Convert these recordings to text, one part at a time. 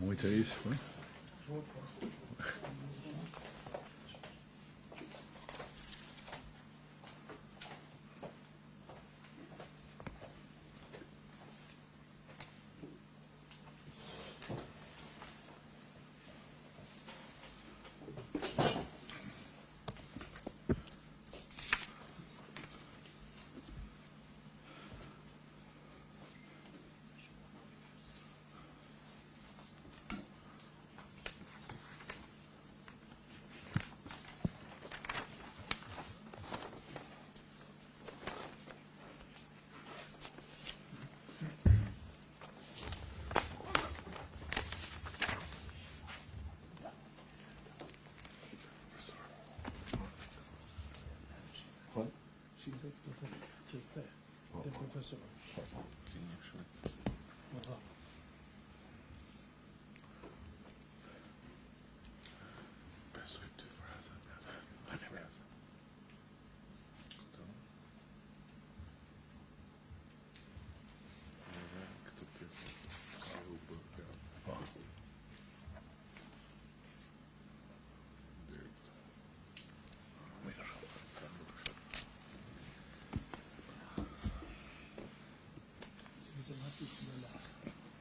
Muito é isso, né?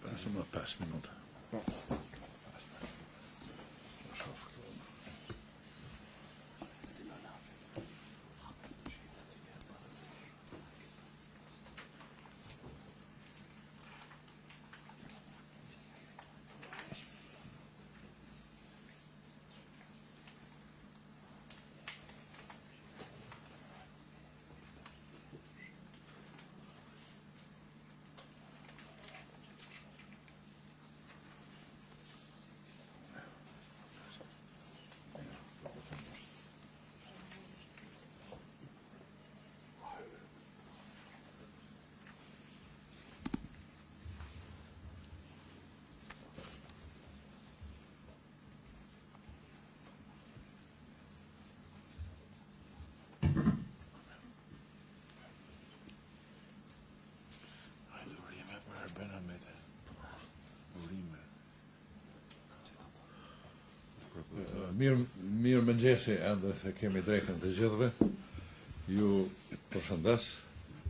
Passamos a 5 minuter. Mirë mëngjesi edhe se kemi drejtën të gjithëve. Ju përshëndes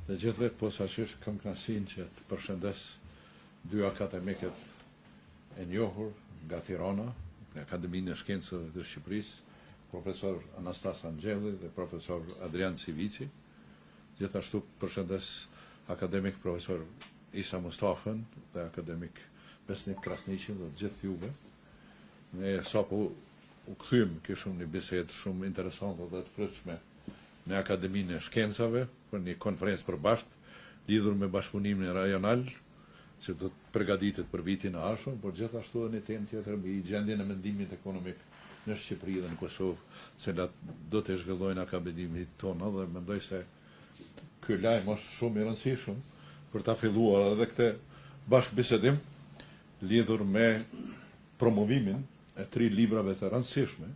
të gjithëve, posaçërisht kam kënaqësinë që të përshëndes dy akademikët e njohur nga Tirana, nga Akademinë e Shkencave të Shqipërisë, profesor Anastas Angjelli dhe profesor Adrian Civici. Gjithashtu përshëndes akademik profesor Isa Mustafën dhe akademik Besnik Krasniqin dhe gjithë juve. Ne sapo u kthyem, kishim një bisedë shumë interesante dhe të frytshme në Akademinë e Shkencave për një konferencë përbashkët lidhur me bashkëpunimin rajonal që do të përgatitet për vitin e ardhshëm, por gjithashtu edhe një temë tjetër mbi gjendjen e mendimit ekonomik në Shqipëri dhe në Kosovë, cilat do të zhvillojnë akademinë tonë, dhe mendoj se ky lajm është shumë i rëndësishëm për ta filluar edhe këtë bashkëbisedim lidhur me promovimin e 3 librave të rëndësishme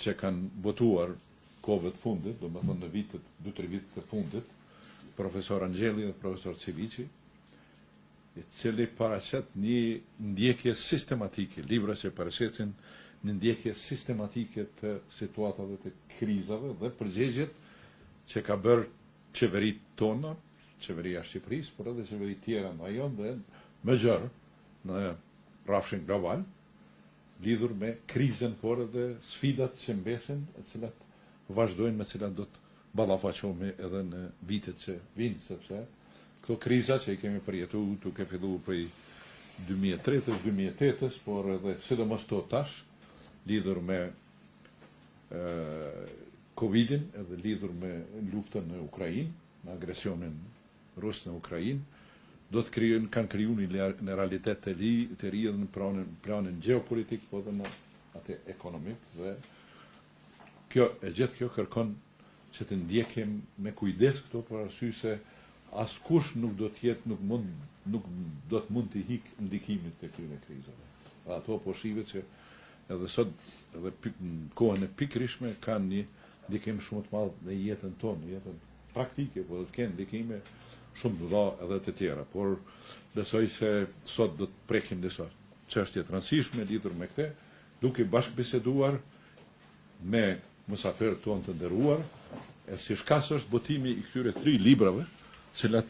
që kanë votuar kohëve të fundit, do më thënë në vitet, 2-3 vitet të fundit, profesor Angjelli dhe profesor Civici, i cili paraqet një ndjekje sistematike, libra që paraqesin një ndjekje sistematike të situatave të krizave dhe përgjigjet që ka bërë qeverit tona, qeveria Shqipërisë, por edhe qeverit tjera në rajon dhe më gjerë në rrafshin global, lidhur me krizën, por edhe sfidat që mbesin, e cilat vazhdojnë, me cilat do të ballafaqohemi edhe në vitet që vinë, sepse këto kriza që i kemi përjetuar duke filluar prej 2003-2008, por edhe sidomos to tash, lidhur me Covidin, edhe lidhur me luftën në Ukrainë, në agresionin rus në Ukrainë, do të kanë kriju në realitet të ri edhe në planin geopolitik, po edhe në atë ekonomik, dhe kjo, e gjithë kjo kërkon që të ndjekim me kujdes këto për arsye se askush nuk do të jetë, nuk do të mund të hik ndikimit të këtyre krizave. Ato po shihet që edhe sot edhe në kohën e pikrishme kanë një ndikim shumë të madh në jetën tonë, jetën praktike, po do të kenë ndikime shumë të mëdha edhe të tjera, por besoj se sot do të prekim disa çështje të rëndësishme lidhur me këtë, duke bashkëbiseduar me mysafirët tonë të nderuar, e si shkas është botimi i këtyre 3 librave, cilat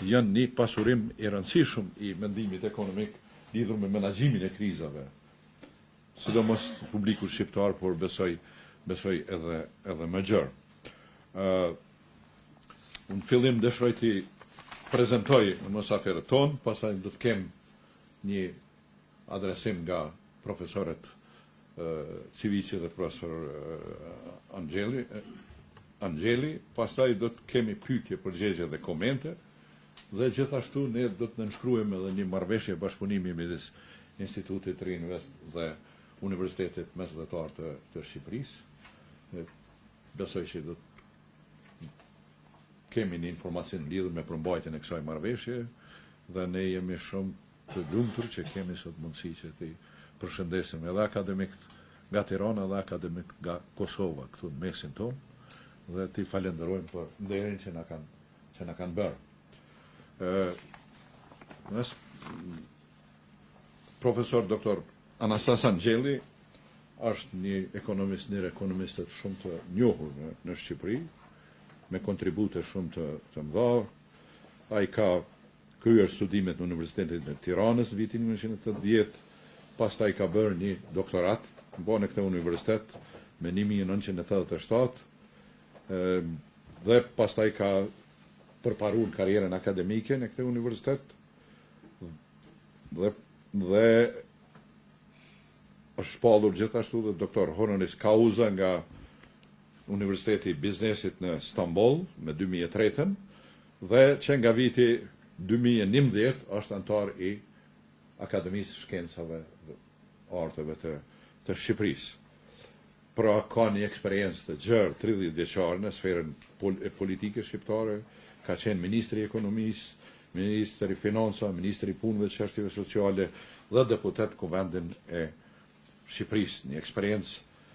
janë një pasurim i rëndësishëm i mendimit ekonomik lidhur me menaxhimin e krizave, sidomos publiku shqiptar, por besoj edhe më gjerë. Unë fillim dëshiroj të prezantoj mysafirët tonë, pastaj do të kem një adresim nga profesorët Civici dhe profesor Angeli, pastaj do të kemi pyetje, përgjigje dhe komente, dhe gjithashtu ne do të nënshkruajmë edhe një marrëveshje bashkëpunimi midis Institutit Reinvest dhe Universitetit Mesdhetar të Shqipërisë. Besoj që do të kemi një informacion lidhur me përmbajtjen e kësaj marrëveshje dhe ne jemi shumë të lumtur që kemi sot mundësi që të përshëndesim edhe akademikët nga Tirana dhe akademikët nga Kosova këtu në mesin tonë dhe t'i falenderojmë për nderin që na kanë bërë. Profesor Dr. Anastas Angeli është një ekonomistët shumë të njohur në Shqipëri, me kontribute shumë të mëdha. Ai ka kryer studimet në Universitetin e Tiranës vitin 1980, pastaj ka bërë një doktorat në këtë universitet me 1987, dhe pastaj ka përparuar karrierën akademike në këtë universitet dhe është shpallur gjithashtu dhe doktor honoris causa nga Universiteti i Biznesit në Stamboll me 2003 dhe që nga viti 2011 është antar i Akademisë Shkencave dhe Arteve të Shqipërisë. Pra ka një eksperiencë të gjerë 30 vjeçare në sferën e politikës shqiptare, ka qenë ministri i ekonomisë, ministri i financave, ministri i punëve dhe çështjeve sociale dhe deputet Kuvendin e Shqipërisë. Një eksperiencë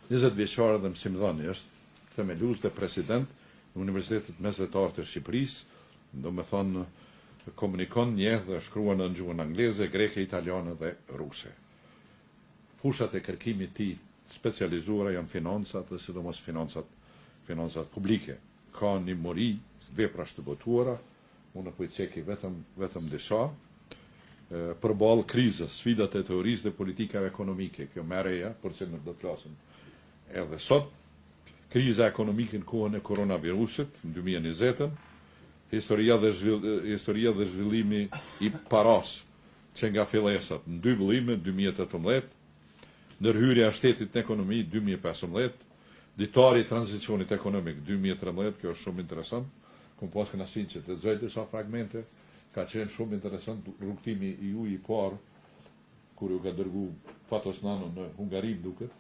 20 vjeçare dhe mësimdhënie, është themelues dhe president në Universitetet Mesdhetar të Shqipërisë, domethënë komunikon, njeh dhe shkruan në gjuhën angleze, greke, italiane dhe ruse. Fushat e kërkimit të tij specializuara janë financat dhe sidomos financat publike. Ka një mori veprash të botuara, unë po i ceki vetëm disa, përballë krizës, sfidat e teorisë dhe politikave ekonomike, kjo më e reja, por që nuk do të flasim edhe sot, kriza ekonomike në kohën e koronavirusit në 2020, historia dhe zhvillimi i paras që nga fillesat në 2 vëllime 2018, ndërhyrja e shtetit në ekonomi 2015, ditari i tranzicionit ekonomik 2013, kjo është shumë interesant, kom pas kënaqësinë që të lexoj disa fragmente, ka qenë shumë interesant rrugtimi i juaj i parë kur ju ka dërgu Fatos Nano në Hungari, duket,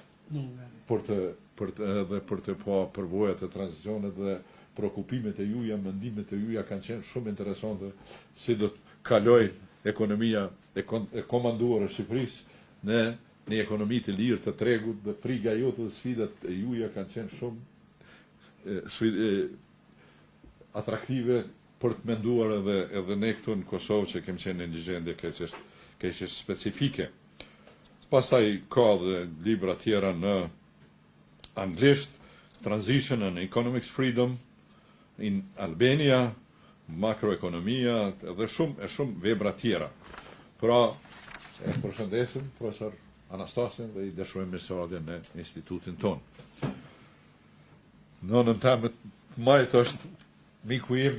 për të pa përvojat e tranzicionit dhe prekupimet e juja, mendimet e juja kanë qenë shumë interesante, si do të kaloj ekonomia e komanduar e Shqipërisë në një ekonomi të lirë të tregut, dhe friga jote dhe sfidat e juja kanë qenë shumë atraktive për të menduar edhe ne këtu në Kosovë që kem qenë në një gjendje keqe specifike. Pastaj ka dhe libra tjera në anglisht, Transition and Economic Freedom in Albania, Makroekonomia dhe shumë vebra tjera. Pra, e përshëndesim profesor Anastasin dhe i dëshojmë mirësardhjen në institutin tonë. Nënën tamë majtë është miku im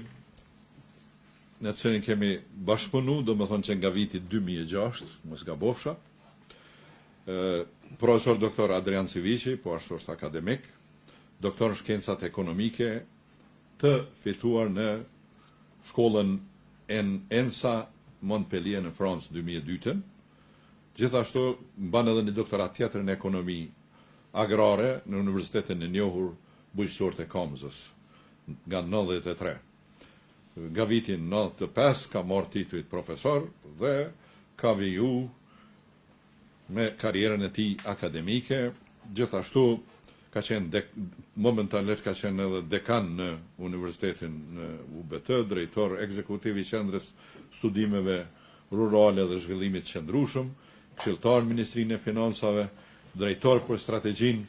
në të cilin kemi bashkëpunu, do më thonë që nga viti 2006, mos gabofsha, profesor doktor Adrian Civici, po ashtu është akademik, doktor në shkencat ekonomike, të fituar në shkollën ENSA Montpellier në Francë 2002, gjithashtu mban edhe një doktorat tjetër në ekonomi agrare në Universitetin e njohur bujqësor të Komzës nga 93. Nga vitin 95 ka marrë titujt profesor dhe ka viju me karierën e tij akademike, gjithashtu ka qenë momentalisht ka qenë edhe dekan në Universitetin në UBT, drejtor ekzekutiv i Qendrës Studimeve Rurale dhe Zhvillimit Qëndrueshëm, këshilltar në Ministrinë e Financave, drejtor për strategjinë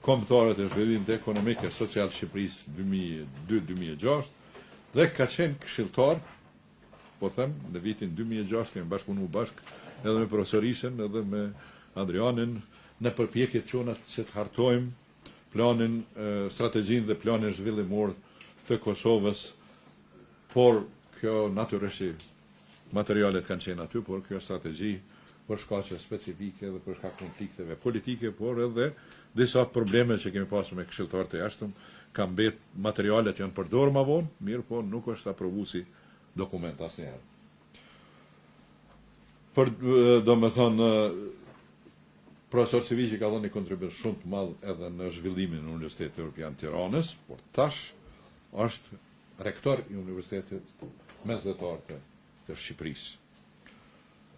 kombëtare të zhvillimit ekonomik e social Shqipërisë 2002-2006 dhe ka qenë këshilltar, po them, në vitin 2006 kemi bashkëpunuar bashkë edhe me profesorishën edhe me Adrianin në përpjekjet tona që të hartojmë planin, strategjinë dhe planin zhvillimor të Kosovës, por kjo natyrisht materialet kanë qenë aty, por kjo strategji për shkaqe specifike dhe për shkak konflikteve politike, por edhe disa probleme që kemi pasur me këshilltarët e jashtëm, ka mbet materialet janë përdorur më vonë, mirë po nuk është aprovuar si dokument asnjëherë. Për domethënë profesor Civiqi ka dhënë një kontribut shumë të madh edhe në zhvillimin e Universitetit Evropian të Tiranës, por tash është rektor i Universitetit Mesdhetar të Shqipërisë.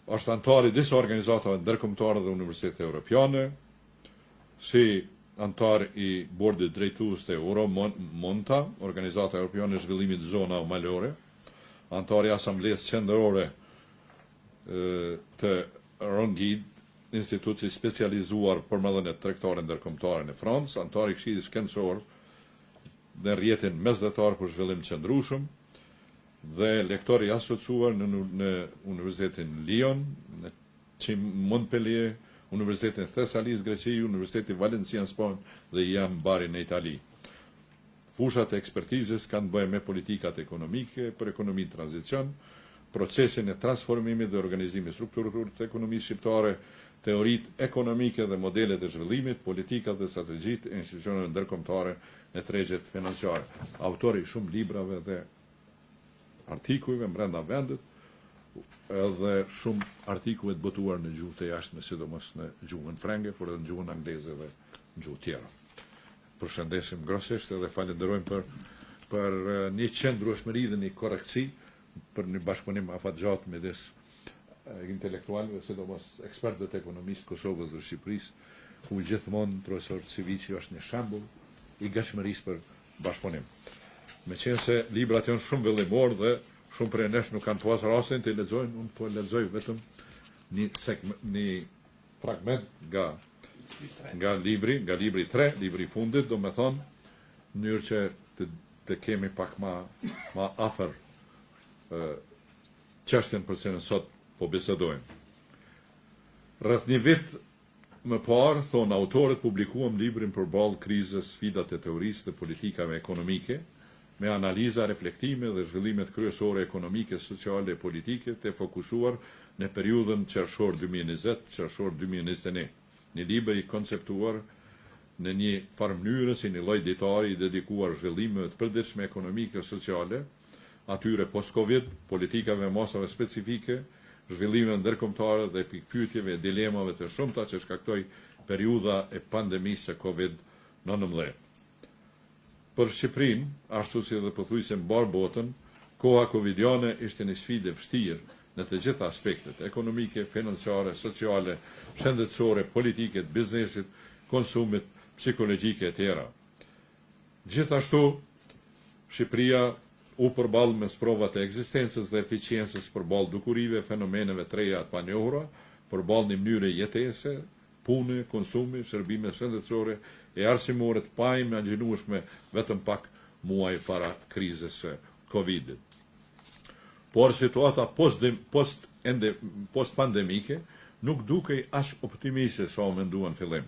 Është antar i disa organizatave ndërkombëtare dhe universitete europiane, si antar i bordit drejtues të Euromonta, Organizata Europiane e Zhvillimit Zona Malore, antar i Asamblesë Qendrore të Rongid, instituci specializuar për marrëdhënie tregtare ndërkombëtare në Francë, antar i Këshillit Shkencor në rrjetin mesdhetar për zhvillim qëndrueshëm dhe lektor i asociuar në Universitetin Lyon, në Montpellier, Universitetin Thesalis Greqi, Universitetin Valencia në Spanjë dhe IAM Bari në Itali. Fushat e ekspertizës kanë bëjë me politikat ekonomike, për ekonominë tranzicion, procesin e transformimit dhe organizimit strukturor të ekonomisë shqiptare, teoritë ekonomike dhe modelet e zhvillimit, politikat dhe strategjitë e institucioneve ndërkombëtare në tregjet financiare. Autori shumë librave dhe artikujve brenda vendit, edhe shumë artikuve të botuar në gjuhë të jashtme, sidomos në gjuhën frenge, por edhe në gjuhën angleze dhe në gjuhë tjera. Përshëndesim grosisht edhe falenderojmë për një qëndrueshmëri dhe një korrektësi për një bashkëpunim afatgjatë midis intelektualëve, sidomos ekspertëve të ekonomisë Kosovës dhe Shqipërisë, ku gjithmonë profesor Civiqi është një shembull i gatshmërisë për bashkëpunim. Meqense librat janë shumë vellimor dhe shumë prej nesh nuk kanë pas rastin të lexojnë, unë po lexoj vetëm një fragment nga libri 3, libri i fundit, do me thonë, në mënyrë që të kemi pak ma afër çështjen për cilën sot po bisedojmë. Rreth një vit më parë, thonë autorët, publikuam librin përballë krizës, sfidat e teorisë dhe politikave ekonomike, me analiza, reflektime dhe zhvillimet kryesore ekonomike, sociale e politike të fokusuar në periudhën qershor 2020-qershor 2021. Një libër i konceptuar në një farë mënyrë si një lloj dietari i dedikuar zhvillimeve të përditshme ekonomike e sociale, atyre post-Covid, politikave e masave specifike, zhvillimeve ndërkombëtare dhe pikpyetjeve e dilemave të shumta që shkaktoi periudha e pandemisë së Covid-19. Për Shqipërinë, ashtu si edhe pothuajse mbar botën, koha covidiane ishte një sfidë e vështirë në të gjitha aspektet ekonomike, financiare, sociale, shëndetësore, politike, të biznesit, konsumit, psikologjike e tjera. Gjithashtu, Shqipëria u përballë me provat e ekzistencës dhe eficiencës përballë dukurive, fenomeneve të reja të panjohura, përballë një mënyre jetese, pune, konsumi, shërbime shëndetësore e arsimore të paimaginueshme vetëm pak muaj para krizës së Covidit. Por situata post-pandemike nuk dukej aq optimiste sa u menduan fillim.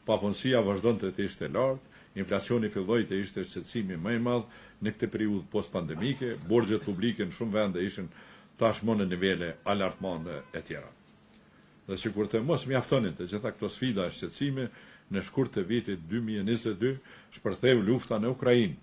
Papunësia vazhdonte të ishte lartë, inflacioni filloi të ishte shqetësimi më i madh në këtë periudhë post-pandemike, borxhet publike në shumë vende ishin tashmë në nivele alarmante e tjera. Dhe sikur të mos mjaftonin të gjitha këto sfida e shqetësime, në shkurt të vitit 2022 shpërtheu lufta në Ukrainë.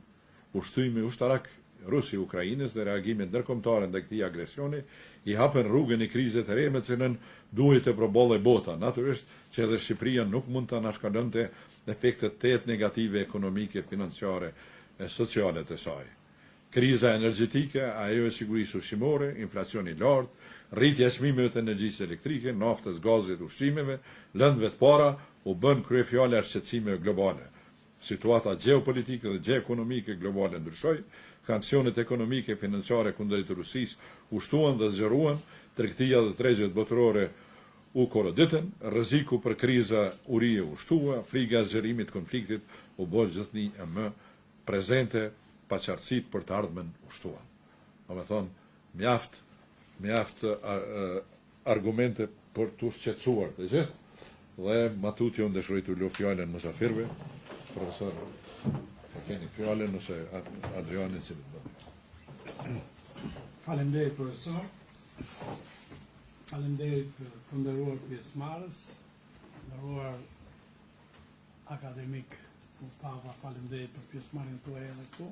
Ushtrimi ushtarak Rusi Ukrainës dhe reagimin ndërkombëtar ndaj këtij agresioni i hapën rrugën i krizës të re me cilën duhet të përbollej bota. Natyrisht që edhe Shqipëria nuk mund të anashkalonte efektet të negative ekonomike, financiare e sociale të saj. Kriza energjetike, ajo e sigurisë ushqimore, inflacioni i lartë, rritja e çmimeve të energjisë elektrike, naftës, gazit, ushqimeve, lëndëve të para u bën kryefjale e shqetësimeve globale. Situata gjeopolitike dhe gjeoekonomike globale ndryshoi, sanksionet ekonomike e financiare kundrejt Rusisë ushtuan dhe zgjeruan, tregtia dhe tregjet botërore u korroditën, rreziku për kriza urie u shtua, frika e zgjerimit të konfliktit u bë gjithnjë e më prezente, paqartësitë për të ardhmen u shtuan. Domethënë, mjaft argumente për të shqetësuar të gjithë. Dhe matutje unë dëshiroj t'u lë fjalën mysafirëve, profesor, e keni fjalën ose Adriani cili do. Faleminderit profesor. Faleminderit të nderuar pjesëmarrës, nderuar akademik Mustafa, faleminderit për pjesëmarrjen tuaj edhe këtu.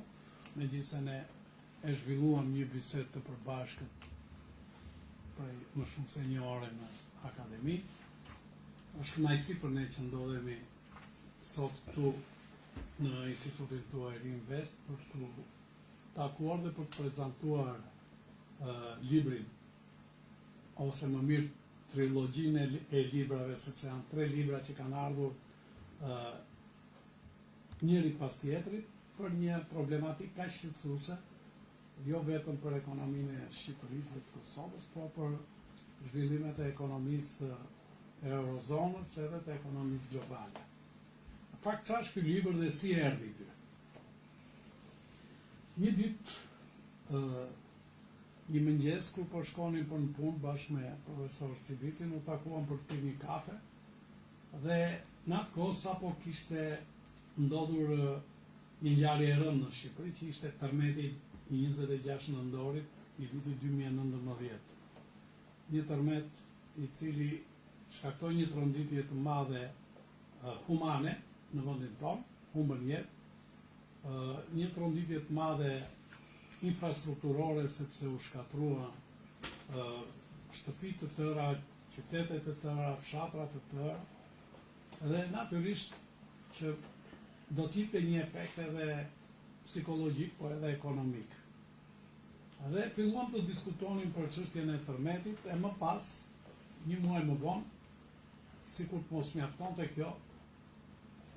Megjithëse ne e zhvilluam një bisedë të përbashkët prej më shumë se një ore në akademi. Është kënaqësi për ne që ndodhemi sot këtu në institutin tuaj Rinvest për të takuar dhe për të prezantuar librin, ose më mirë trilogjinë e librave, sepse janë 3 libra që kanë ardhur njëri pas tjetrit për një problematikë kaq shqetësuese, jo vetëm për ekonominë e Shqipërisë dhe të Kosovës, por për zhvillimet e ekonomisë e eurozonës edhe të ekonomisë globale. Në fakt, çfarë është ky libër dhe si erdhi ky? Një ditë, një mëngjes kur po shkonin për në punë bashkë me profesor Cibicin, u takuam për të pirë një kafe dhe në atë kohë sapo kishte ndodhur një ngjarje e rëndë në Shqipëri, që ishte tërmeti i 26 nëntorit i vitit 2019. Një tërmet i cili shkaktoi një tronditje të madhe humane në vendin tonë, humbën jetë, një tronditje të madhe infrastrukturore, sepse u shkatrua shtëpi të tëra, qytete të tëra, fshatra të tëra, dhe natyrisht që do t'jipte një efekt edhe psikologjik, po edhe ekonomik. Dhe filluam të diskutonin për çështjen e tërmetit, e më pas, një muaj më vonë, sikur të mos mjaftonte kjo,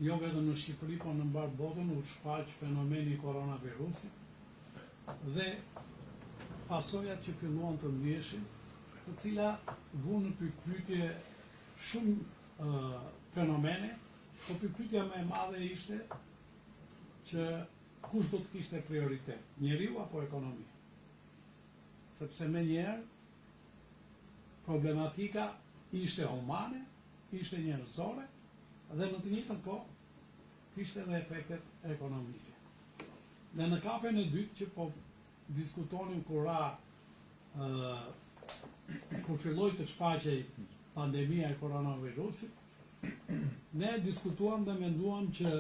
jo vetëm në Shqipëri, po në mbar botën u shfaq fenomeni koronavirusit dhe pasojat që filluan të ndjeshin, të cila vunë në pikpyetje shumë fenomene, po pikpyetja më e madhe ishte që kush do të kishte prioritet, njeriu apo ekonomia? Sepse menjëherë problematika ishte humane, ishte njerëzore dhe në të njëjtën kohë kishte edhe efektet ekonomike. Dhe në kafen e dytë që po diskutonim kur filloi të shfaqej pandemia e koronavirusit, ne diskutuam dhe menduam që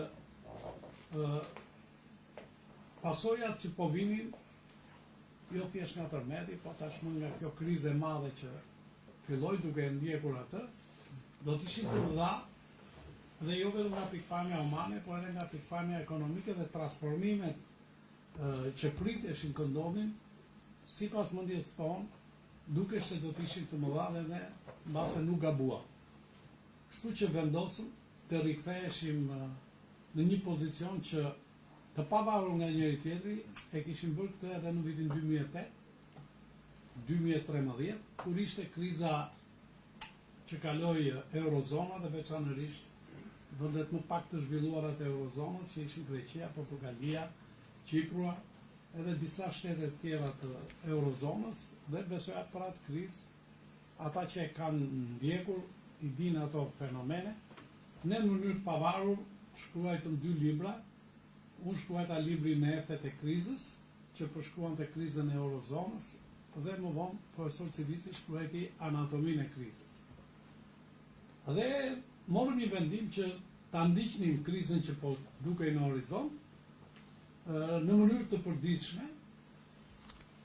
pasojat që po vinin, jo thjesht nga tërmeti, po tashmë nga kjo krizë e madhe që filloi duke ndjekur atë, do të ishin të mëdha dhe jo vetëm nga pikpamja humane, por edhe nga pikpamja ekonomike dhe transformimet që priteshin të ndodhin, sipas mendjes tonë, dukesh se do të ishin të mëdha dhe ne mbase nuk gabuam. Kështu që vendosëm të riktheheshim në një pozicion që të pavarur nga njëri tjetri, e kishim bërë këtë edhe në vitin 2008, 2013, kur ishte kriza që kaloi eurozona dhe veçanërisht vendet më pak të zhvilluara të eurozonës, që ishin Greqia, Portugalia, Çiprua, edhe disa shtete të tjera të eurozonës, dhe besoj atë për atë krizë, ata që e kanë ndjekur i dinë ato fenomene. Ne në mënyrë të pavarur shkruajtëm 2 libra. Unë shkruajta librin e efektet e krizës, që përshkruante krizën e eurozonës, dhe më vonë profesor Civici shkruajti anatominë e krizës. Dhe morëm një vendim që ta ndiqnim krizën që po dukej në horizont, në mënyrë të përditshme,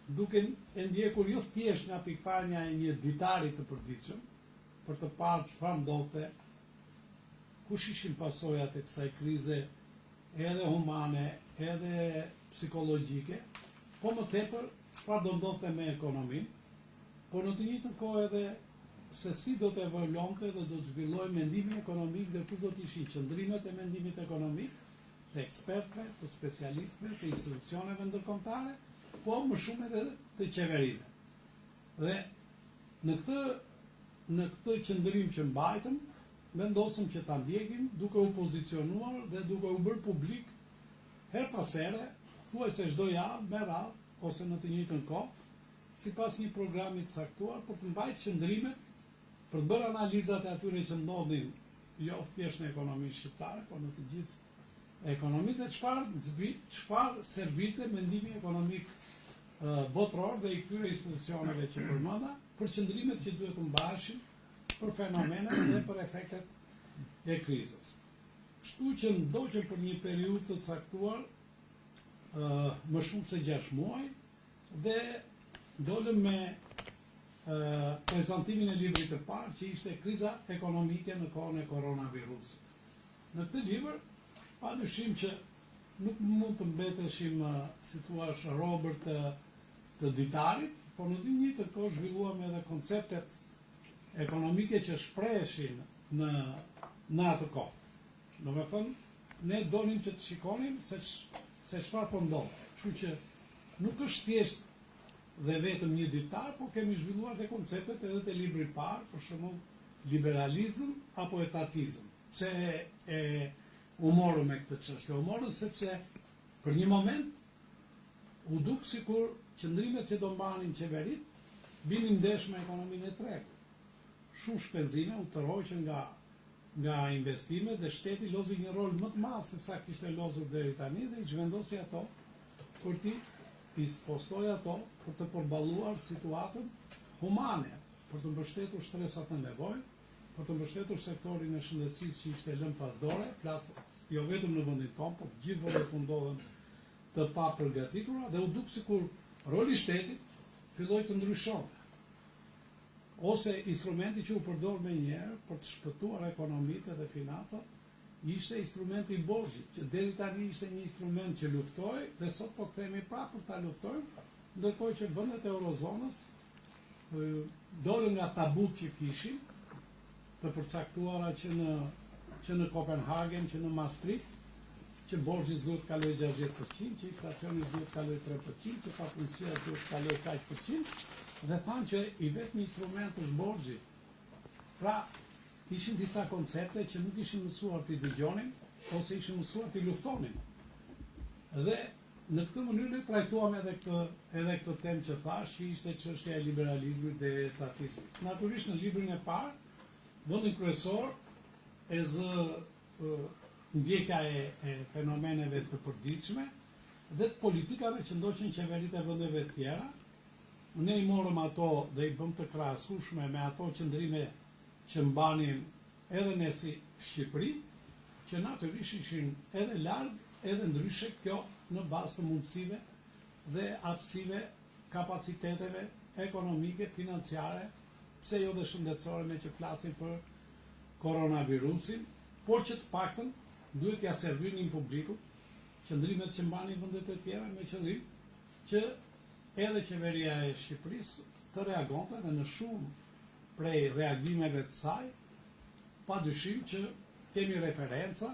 duke e ndjekur jo thjesht nga pikpamja e një ditari të përditshëm, për të parë çfarë ndodhte, kush ishin pasojat e kësaj krize, edhe humane, edhe psikologjike, po më tepër çfarë do ndodhte me ekonominë, por në të njëjtën kohë edhe se si do të evolonte dhe do të zhvillojë mendimi ekonomik dhe kush do të ishin qëndrimet e mendimit ekonomik, të ekspertëve, të specialistëve, të institucioneve ndërkombëtare, po më shumë edhe të qeverive. Dhe në këtë qëndrim që mbajtëm, vendosëm që ta ndjekim duke u pozicionuar dhe duke u bërë publik her pas here, thuajse çdo javë me radhë ose në të njëjtën kohë, sipas një programi të caktuar për të mbajtur qëndrimet, për të bërë analizat e atyre që ndodhin jo thjesht në ekonominë shqiptare, por në të gjithë ekonomitë dhe çfarë servite mendimi ekonomik botror dhe i këtyre institucioneve që përmenda për qëndrimet që duhet të mbaheshin për fenomenet dhe për efektet e krizës. Kështu që ndoqëm për një periudhë të caktuar më shumë se 6 muaj dhe dolëm me prezantimin e librit të parë që ishte kriza ekonomike në kohën e koronavirusit. Në këtë libër, padyshim që nuk mund të mbeteshim, si thua, robër të ditarit, por në të njëjtën kohë zhvilluam edhe konceptet ekonomike që shpreheshin në atë kohë. Domethënë, ne donim që të shikonim se çfarë po ndodh. Kështu që nuk është thjesht dhe vetëm një ditar, po kemi zhvilluar dhe konceptet edhe të librit parë, për shembull liberalizëm apo etatizëm. Pse u morëm me këtë çështje? U morëm sepse për një moment u duk sikur qëndrimet që do mbanin qeverit binin ndesh me ekonominë e tregut. Shumë shpenzime u tërhoqën nga investimet dhe shteti lozi një rol më të madh se sa kishte lozur deri tani dhe i zhvendosi ato për i spostoi ato për të përballuar situatën humane, për të mbështetur shtresat në nevojë, për të mbështetur sektorin e shëndetësisë që ishte lënë pasdore, jo vetëm në vendin tonë, por gjithë vendet ku ndodhen të papërgatitura dhe u duk sikur roli i shtetit filloi të ndryshonte. Ose instrumenti që u përdor më njëherë për të shpëtuar ekonomitë dhe financat ishte instrumenti i borxhit, që deri tani ishte një instrument që luftoi dhe sot po kthehemi prapë për ta luftojmë, ndërkohë që vendet e eurozonës dolën nga tabut që kishin, të përcaktuara që në Kopenhagen, që në Maastricht, që borxhi duhet të kalojë 60%, që inflacioni duhet të kalojë 3%, që papunësia duhet të kalojë kaq %, dhe thanë që i vetmi instrument është borxhi. Pra, ishin disa koncepte që nuk ishin mësuar të i dëgjonin, ose ishin mësuar të i luftonin. Dhe në këtë mënyrë trajtuam edhe këtë temë që thash, që ishte çështja e liberalizmit dhe etatizmit. Natyrisht në librin e parë, vendin kryesor e zë ndjekja e fenomeneve të përditshme dhe të politikave që ndoqën qeveritë e vendeve të tjera. Ne i morëm ato dhe i bëm të krahasueshme me ato qëndrime që mbanin edhe ne si Shqipëri, që natyrisht ishin edhe larg, edhe ndryshe, kjo në bazë të mundësive dhe aftësive, kapaciteteve ekonomike, financiare, pse jo dhe shëndetësore, me që flasim për koronavirusin, por që të paktën duhet t'ia servinin publikut qëndrimet që mbanin vendet e tjera, me qëllim që edhe qeveria e Shqipërisë të reagonte dhe në shumë prej reagimeve të saj, padyshim që kemi referenca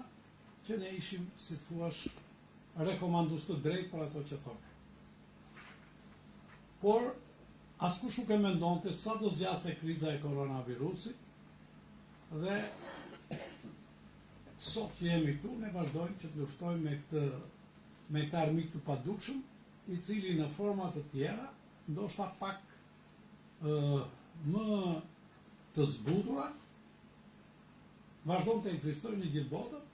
që ne ishim, si thuash, rekomandues të drejtë për ato që thonë. Por askush nuk e mendonte sa do zgjaste kriza e koronavirusit dhe sot që jemi këtu, ne vazhdojmë që të luftojmë me këtë armik të padukshëm, i cili në forma të tjera, ndoshta pak më të zbutura, vazhdon të ekzistojnë në gjithë botën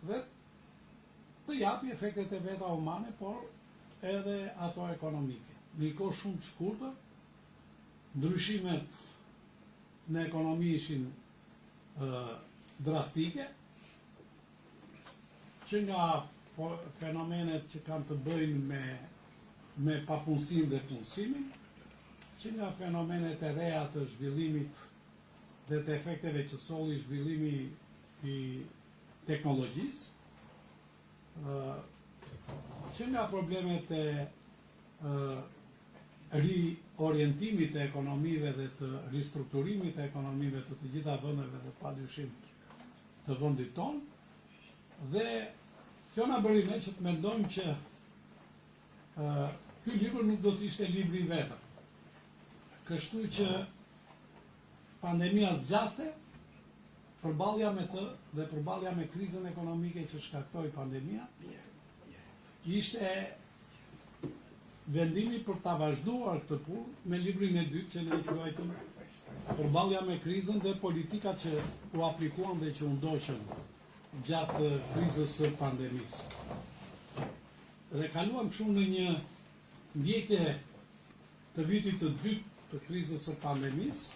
dhe të japi efektet e veta humane, por edhe ato ekonomike. Në një kohë shumë të shkurtër, ndryshimet në ekonomi ishin drastike, që nga fenomenet që kanë të bëjnë me papunësinë dhe punësimin, që nga fenomenet e reja të zhvillimit dhe të efekteve që solli zhvillimi i teknologjisë, që nga problemet e riorientimit të ekonomive dhe të ristrukturimit të ekonomive të të gjitha vendeve dhe padyshim të vendit tonë, dhe kjo na bëri ne që të mendojmë që ky libër nuk do të ishte libri i vetëm. Kështu që pandemia zgjaste, përballja me të dhe përballja me krizën ekonomike që shkaktoi pandemia, ishte vendimi për ta vazhduar këtë punë me librin e dytë që ne e quajtëm përballja me krizën dhe politikat që u aplikuan dhe që u ndoqën gjatë krizës së pandemisë. Dhe kaluam kështu në një ndjekje të vitit të dytë të krizës së pandemisë,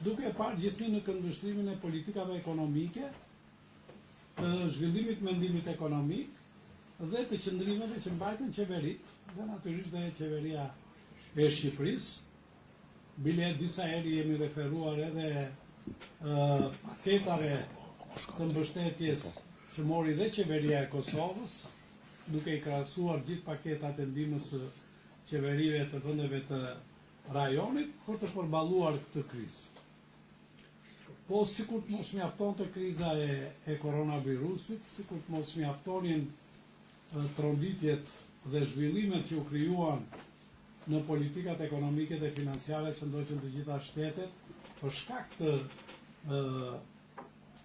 duke parë gjithnjë në këndvështrimin e politikave ekonomike, të zhvillimit mendimit ekonomik dhe të qëndrimeve që mbajtën qeverit, dhe natyrisht dhe qeveria e Shqipërisë. Bile disa herë jemi referuar edhe paketave të mbështetjes që mori dhe qeveria e Kosovës, duke i krahasuar gjithë paketat e ndihmës së qeverive të vendeve të rajonit për të përballuar këtë krizë. Po sikur të mos mjaftonte kriza e koronavirusit, sikur të mos mjaftonin tronditjet dhe zhvillimet që u krijuan në politikat ekonomike dhe financiare që ndoqën të gjitha shtetet për shkak të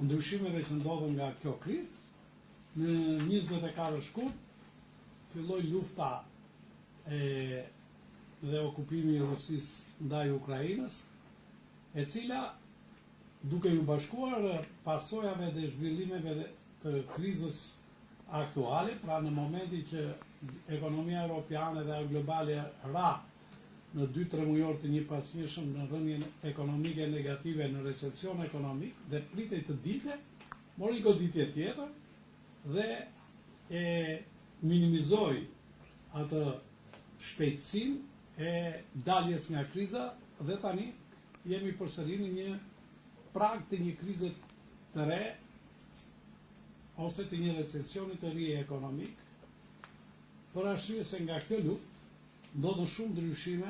ndryshimeve që ndodhen nga kjo krizë, në 24 shkurt filloi lufta dhe okupimi i Rusisë ndaj Ukrainës, e cila duke ju bashkuar pasojave dhe zhvillimeve të krizës aktuale, pra në momenti që ekonomia europiane dhe globale ra në 2-3 mujor të një pasnjëshëm në rënien ekonomike negative, në recesion ekonomik, dhe pritej të dilte, mori goditje tjetër dhe e minimizoi atë shpejtësinë e daljes nga kriza, dhe tani jemi përsëri në një prag të një krize të re ose të një recesioni të ri ekonomik, për arsye se nga kjo luftë ndodhen shumë ndryshime,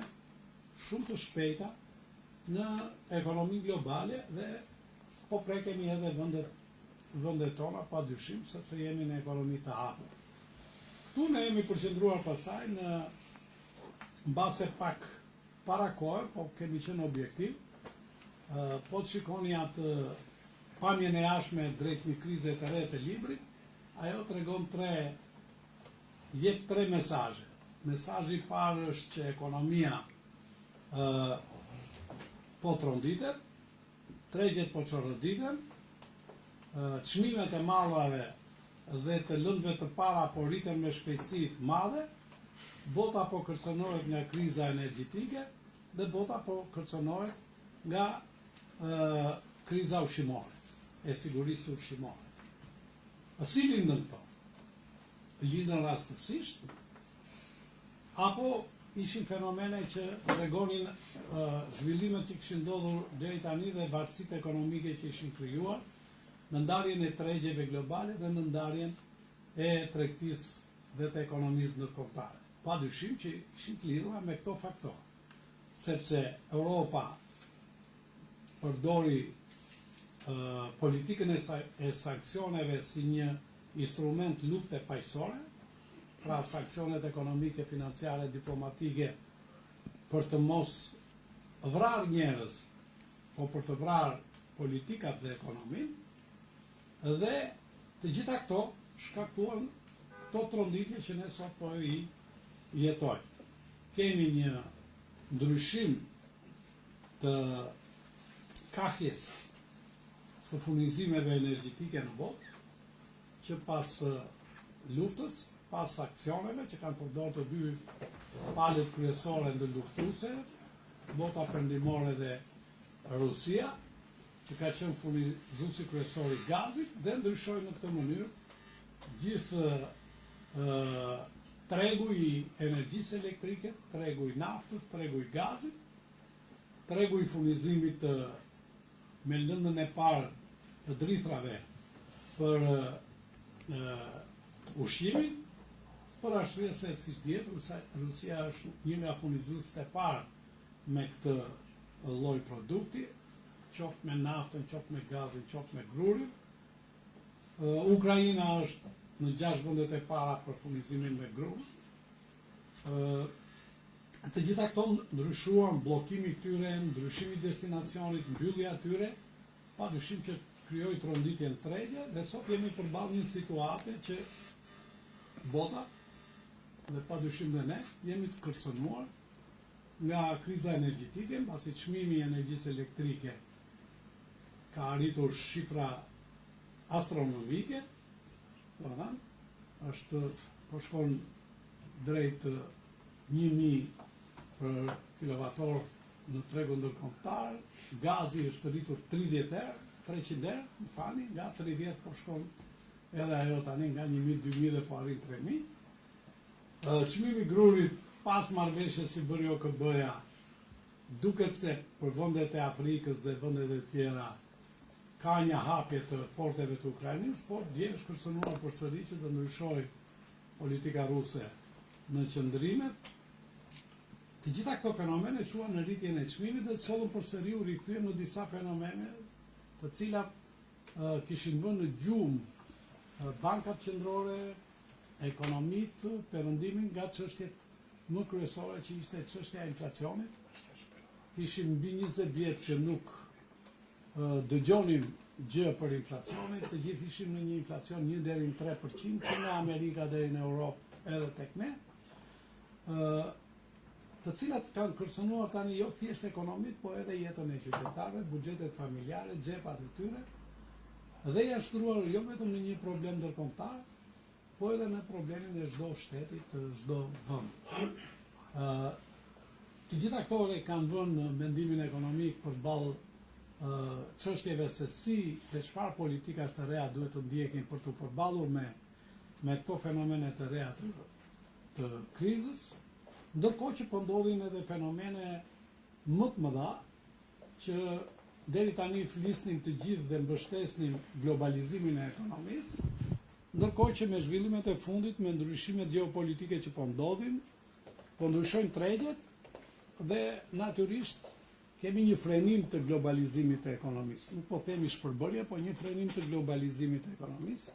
shumë të shpejta në ekonominë globale dhe po prekemi edhe vendet tona pa dyshim, sepse jemi në ekonomi të hapur. Këtu ne jemi përqendruar pastaj në mbase pak para kohë, po kemi qenë objektiv. Po të shikoni atë pamjen e jashtme drejt një krize të re të librit, ajo tregon jep tre mesazhe. Mesazhi i parë është që ekonomia po tronditet, tregjet po çorroditen, çmimet e mallrave dhe të lëndëve të para po rriten me shpejtësi të madhe, bota po kërcënohet nga kriza energjetike dhe bota po kërcënohet nga kriza ushqimore, e sigurisë ushqimore. Si lindën këto? Lindën rastësisht, apo ishin fenomene që tregonin zhvillimet që kishin ndodhur deri tani dhe varësitë ekonomike që ishin krijuar në ndarjen e tregjeve globale dhe në ndarjen e tregtisë dhe të ekonomisë ndërkombëtare. Padyshim që ishin të lidhura me këto faktorë, sepse Europa përdori politikën e sanksioneve si një instrument lufte paqësore, pra sanksionet ekonomike, financiare, diplomatike, për të mos vrarë njerëz, po për të vrarë politikat dhe ekonominë, dhe të gjitha këto shkaktuan këto tronditje që ne sot po i jetojmë. Kemi një ndryshim të kahjes së furnizimeve energjetike në botë, që pas luftës, pas aksioneve që kanë përdorur të dy palët kryesore ndërluftuese, bota perëndimore dhe Rusia, që ka qenë furnizuesi kryesor i gazit, dhe ndryshoi në këtë mënyrë gjithë tregu i energjisë elektrike, tregu i naftës, tregu i gazit, tregu i furnizimit me lëndën e parë të drithrave për ushqimin, për arsye se, siç dihet, Rusia është një nga furnizuesit e parë me këtë lloj produkti, qoftë me naftën, qoftë me gazin, qoftë me grurin. Ukraina është në 6 vendet e para për furnizimin me grur. Të gjitha këto ndryshuan, bllokimi i tyre, ndryshimi i destinacionit, mbyllja e tyre, padyshim që krijoi tronditjen tregje dhe sot jemi përballë një situate që bota dhe padyshim dhe ne jemi të kërcënuar nga kriza energjetike, pasi çmimi i energjisë elektrike ka arritur shifra astronomike, është po shkon drejt 1000 për kilovator në tregun ndërkombëtar, gazi është rritur 30 herë, 300 herë, më falni, nga 30 po shkon edhe ajo tani nga 1000, 2000 dhe po arrin 3000. Çmimi i grurit pas marrëveshjes që bëri OKB-ja, duket se për vendet e Afrikës dhe vendet e tjera ka një hapje të porteve të Ukrainës, por dje është kërcënuar përsëri që të ndryshojë politika ruse në qëndrimet. Të gjitha këto fenomene quan në rritjen e çmimit dhe sollën përsëri u rikthyen në disa fenomene të cilat kishin vënë në gjumë bankat qendrore, ekonomitë, perëndimin nga çështjet më kryesore që ishte çështja e inflacionit. Kishim mbi 20 vjet që nuk dëgjonim gjë për inflacionin, të gjithë ishim në një inflacion 1 deri në 3%, që nga Amerika deri në Europë edhe tek ne, të cilat kanë kërcënuar tani jo thjesht ekonomit, po edhe jetën e qytetarëve, buxhetet familjare, xhepat e tyre, dhe janë shtruar jo vetëm në një problem ndërkombëtar, po edhe në problemin e çdo shteti, të çdo vend. Të gjitha këto kanë vënë mendimin ekonomik përballë çështjeve se si dhe çfarë politikash të reja duhet të ndjekin për të përballur me këto fenomene të reja të krizës, ndërkohë që po ndodhin edhe fenomene më të mëdha që deri tani flisnin të gjithë dhe mbështesnin globalizimin e ekonomisë, ndërkohë që me zhvillimet e fundit, me ndryshimet gjeopolitike që po ndodhin, po ndryshojnë tregjet dhe natyrisht kemi një frenim të globalizimit të ekonomisë. Nuk po themi shpërbërje, po një frenim të globalizimit të ekonomisë.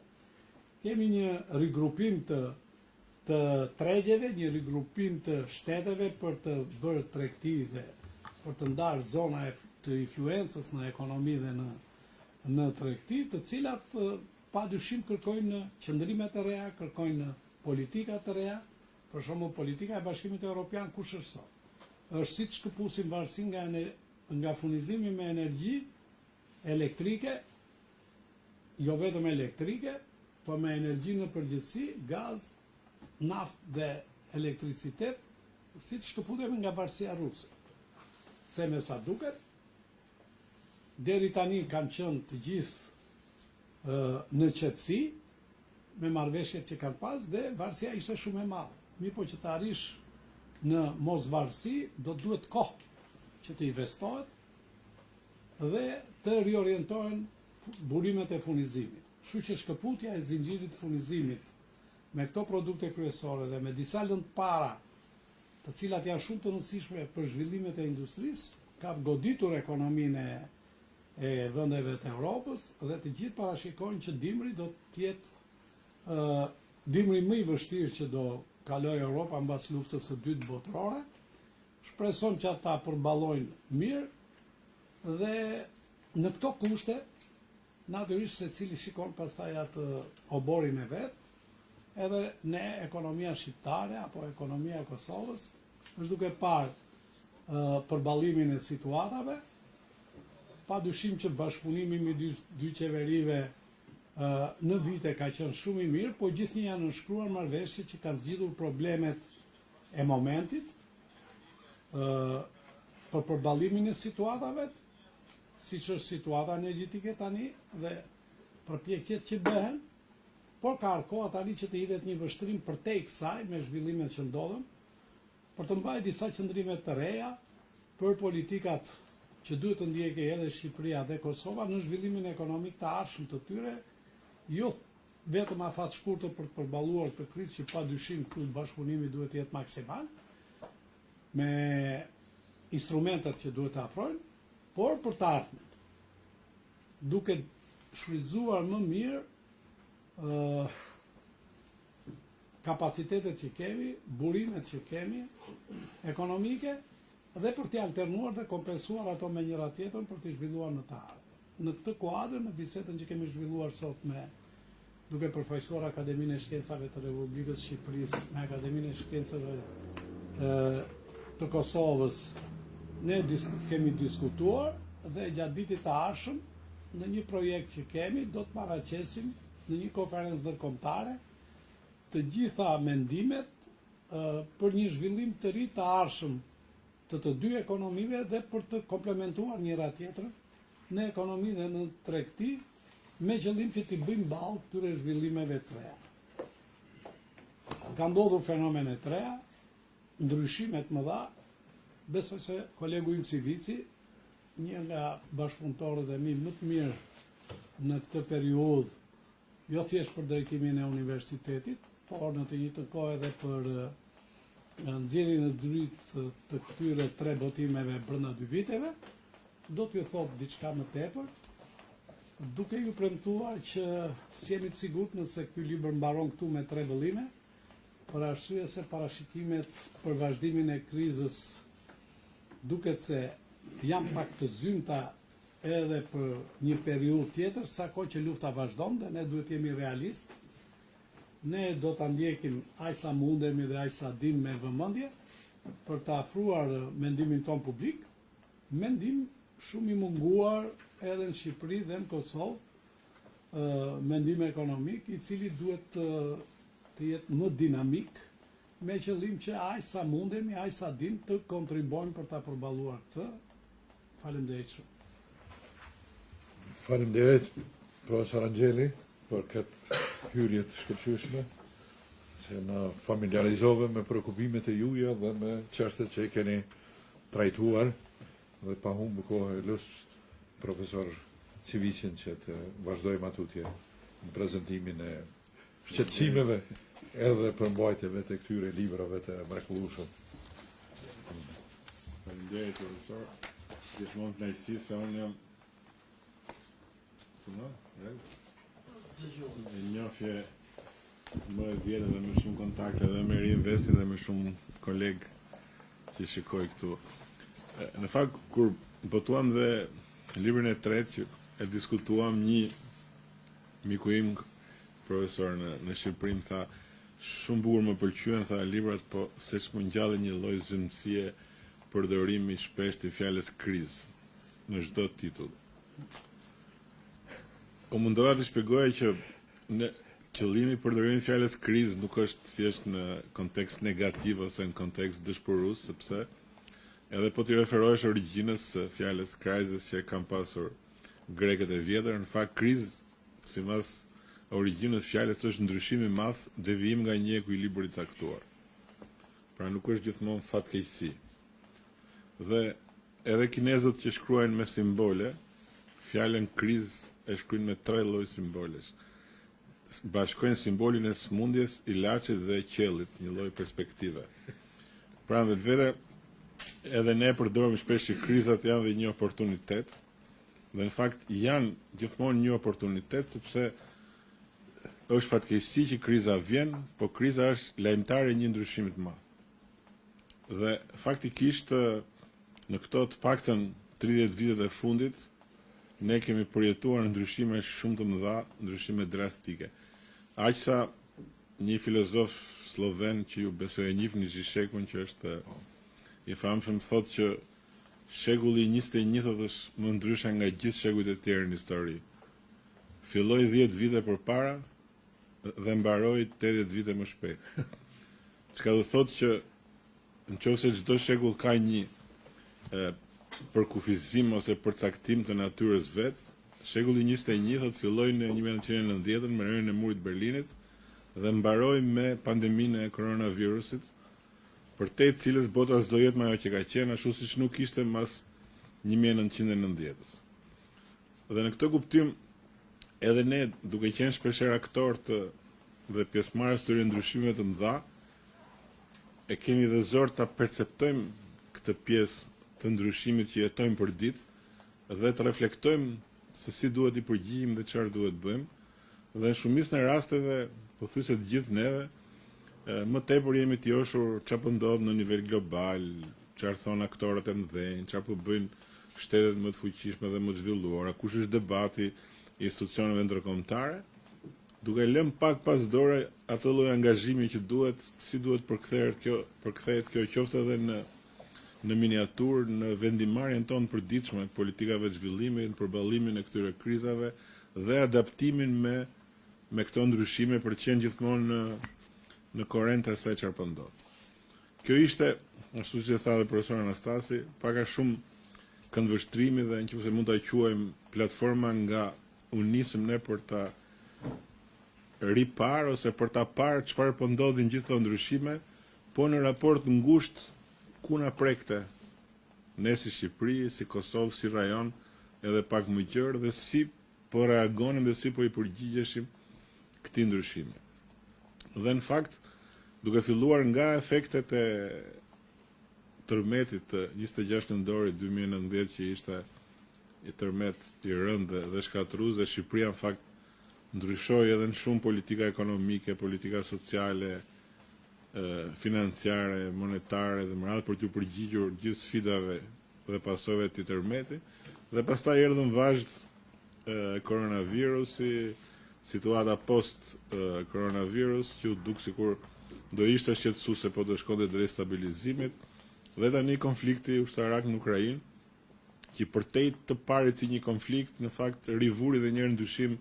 Kemi një rigrupim të tregjeve, një rigrupim të shteteve për të bërë tregti dhe për të ndarë zona të influencës në ekonomi dhe në tregti, të cilat padyshim kërkojnë qëndrime të reja, kërkojnë politika të reja. Për shembull, politika e Bashkimit Evropian kush është sot? Është si të shkëpusim varësinë nga furnizimi me energji elektrike, jo vetëm elektrike, po me energji në përgjithësi, gaz, naftë dhe elektricitet, si të shkëputemi nga varësia ruse. Se me sa duket, deri tani kanë qenë të gjithë në qetësi, me marrëveshjet që kanë pas, dhe varësia ishte shumë e madhe. Mirë po që të arrish në mosvarësi, do të duhet kohë që të investohet dhe të riorientohen burimet e furnizimit. Kështu që shkëputja e zinxhirit të furnizimit me këto produkte kryesore dhe me disa lëndë para, të cilat janë shumë të rëndësishme për zhvillimet e industrisë, ka goditur ekonominë e vendeve të Europës dhe të gjithë parashikojnë që dimri do të jetë dimri më i vështirë që do kaloi Europa mbas luftës së dytë botërore. Shpreson që ata përballojnë mirë dhe në këto kushte natyrisht secili shikon pastaj atë oborin e vet, edhe ne ekonomia shqiptare apo ekonomia e Kosovës është duke parë përballimin e situatave, padyshim që bashkëpunimi me dy qeverive në vite ka qenë shumë i mirë, po gjithnjë janë nënshkruar marrëveshje që kanë zgjidhur problemet e momentit për përballimin e situatave, siç është situata energjetike tani dhe përpjekjet që bëhen por ka arkoha tani që të hidhet një vështrim përtej kësaj me zhvillimet që ndodhen, për të mbajtur disa qëndrime të reja për politikat që duhet të ndjekë edhe Shqipëria dhe Kosova në zhvillimin ekonomik të ardhshëm të tyre, jo vetëm afat shkurtër për të përballuar të krizë që padyshim këtu bashkëpunimi duhet të jetë maksimal me instrumentet që duhet të afrojnë, por për të ardhmen, duke shfrytzuar më mirë kapacitetet që kemi, burimet që kemi ekonomike dhe për t'i alternuar dhe kompensuar ato me njëra tjetrën për t'i zhvilluar në të ardhmen. Në këtë kuadër, në bisedën që kemi zhvilluar sot duke përfaqësuar Akademinë e Shkencave të Republikës Shqipërisë me Akademinë e Shkencave të Kosovës, ne kemi diskutuar dhe gjatë vitit të ardhshëm në një projekt që kemi do të paraqesim në një konferencë ndërkombëtare të gjitha mendimet për një zhvillim të ri të ardhshëm të dy ekonomive dhe për të komplementuar njëra tjetrën në ekonomi dhe në tregti, me qëllim që t'i bëjmë ballë këtyre zhvillimeve të reja. Ka ndodhur fenomene të reja, ndryshime të mëdha. Besoj se kolegu im Civici, një nga bashkëpunëtorët e mi më të mirë në këtë periudhë, jo thjesht për drejtimin e universitetit, por në të njëjtën kohë edhe për nxjerrjen e dritë të këtyre 3 botimeve brenda 2 viteve, do t'ju thotë diçka më tepër, duke ju premtuar që si jemi të sigurt nëse ky libër mbaron këtu me 3 vëllime, për arsye se parashikimet për vazhdimin e krizës duket se janë pak të zymta edhe për një periudhë tjetër, sako që lufta vazhdon dhe ne duhet jemi realistë. Ne do ta ndjekim aq sa mundemi dhe aq sa dim me vëmendje për të afruar mendimin ton publik, mendim shumë i munguar edhe në Shqipëri dhe në Kosovë, mendim ekonomik i cili duhet të jetë më dinamik, me qëllim që aq sa mundemi, aq sa dim të kontribojmë për ta përballuar këtë. Faleminderit shumë. Faleminderit, profesor Angjeli, për këtë hyrje të shkëlqyeshme, se na familiarizove me prekupimet e juaja dhe me çështjet që i keni trajtuar, dhe pa humbur kohë lus profesor Civicin që të vazhdojmë atutje në prezantimin e shqetësimeve edhe përmbajtjeve të këtyre librave të mrekullueshëm. Faleminderit, profesor. Gjithmonë të kënaqësi se unë jam e njohje më e vjetër dhe me shumë kontakte dhe me Reinvestin dhe me shumë kolegë që shikoj këtu. Në fakt, kur botuam dhe librin e tretë që e diskutuam, një miku im, profesor në Shqipëri, më tha, shumë bukur më pëlqyen, tha, librat, po se më ngjalli një lloj zymësie përdorimi shpesh të fjalës krizë në çdo titull. U mundova të shpjegoja që në qëllimi i përdorimit të fjalës krizë nuk është thjesht në kontekst negativ ose në kontekst dëshpërues, sepse edhe po t'i referohesh origjinës së fjalës crisis që kanë pasur grekët e vjetër, në fakt krizë sipas origjinës fjalës është ndryshim i madh, devijim nga një ekuilibër i caktuar. Pra nuk është gjithmonë fatkeqësi. Dhe edhe kinezët që shkruajnë me simbole, fjalën krizë e shkruajnë me 3 lloj simbolesh. Bashkojnë simbolin e smundjes, ilaçit dhe qellit, një lloj perspektive. Pra në vetvete edhe ne përdorim shpesh që krizat janë dhe një oportunitet, dhe në fakt janë gjithmonë një oportunitet, sepse është fatkeqësi që kriza vjen, po kriza është lajmtare e një ndryshimi të madh. Dhe faktikisht në këto të paktën 30 vitet e fundit, ne kemi përjetuar ndryshime shumë të mëdha, ndryshime drastike. Aq sa një filozof sloven që ju besoj e njihni, Zhishekun, që është i famshëm, thotë që shekulli 21 është më ndryshe nga gjithë shekullit e tjerë në histori. Filloi 10 vite përpara dhe mbaroi 80 vite më shpejt. Çka do thotë që nëse çdo shekull ka një përkufizim ose përcaktim të natyrës vet, shekulli 21 thot filloi në 1990 me rënien e murit të Berlinit dhe mbaroi me pandeminë e koronavirusit, për te cilës bota s'do jetë më ajo që ka qenë, ashtu siç nuk ishte mas 1990-s. Dhe në këtë kuptim, edhe ne, duke qenë shpeshherë aktor dhe pjesëmarrës të ndryshimeve të mëdha, e kemi dhe zor ta perceptojmë këtë pjesë të ndryshimit që jetojmë për ditë dhe të reflektojmë se si duhet i përgjigjim dhe çfarë duhet bëjmë. Dhe në shumicën e rasteve, pothuajse të gjithë neve, më tepër jemi të joshur çfarë po ndodh në nivel global, çfarë thon aktorët e mëdhenj, çfarë po bëjnë shtetet më të fuqishme dhe më të zhvilluara, kush është debati i institucioneve ndërkombëtare, duke lënë pak pas dore atë lloj angazhimi që duhet, si duhet përkthehet kjo qoftë edhe në miniaturë, në vendimarrjen tonë përditshme të politikave të zhvillimit, në përballimin e këtyre krizave dhe adaptimin me këto ndryshime për të qenë gjithmonë në korrent të asaj çfarë po ndodh. Kjo ishte, ashtu si e tha dhe profesor Anastasi, pak a shumë këndvështrimi dhe nëse mund ta quajmë platforma nga u nisëm ne për ta riparë ose për ta parë çfarë po ndodhin gjithë këto ndryshime, po në raport ngushtë ku na prekte ne si Shqipëri, si Kosovë, si rajon, edhe pak më gjerë dhe si po reagonim dhe si po i përgjigjeshim këtij ndryshimi. Dhe në fakt, duke filluar nga efektet e tërmetit të 26 nëntorit 2019 që ishte i tërmet i rëndë dhe shkatrues, dhe Shqipëria në fakt ndryshoi edhe në shumë politika ekonomike, politika sociale, financiare, monetare dhe më radh për t'u përgjigjur gjithë sfidave dhe pasojave të tërmetit. Dhe pastaj erdhën vazhd koronavirusi, situata post koronavirus, që u duk sikur do ishte shqetësuese, po do shkonte drejt stabilizimit, dhe tani konflikti ushtarak në Ukrainë, që përtej të parit si një konflikt, në fakt rivuri dhe një ndryshim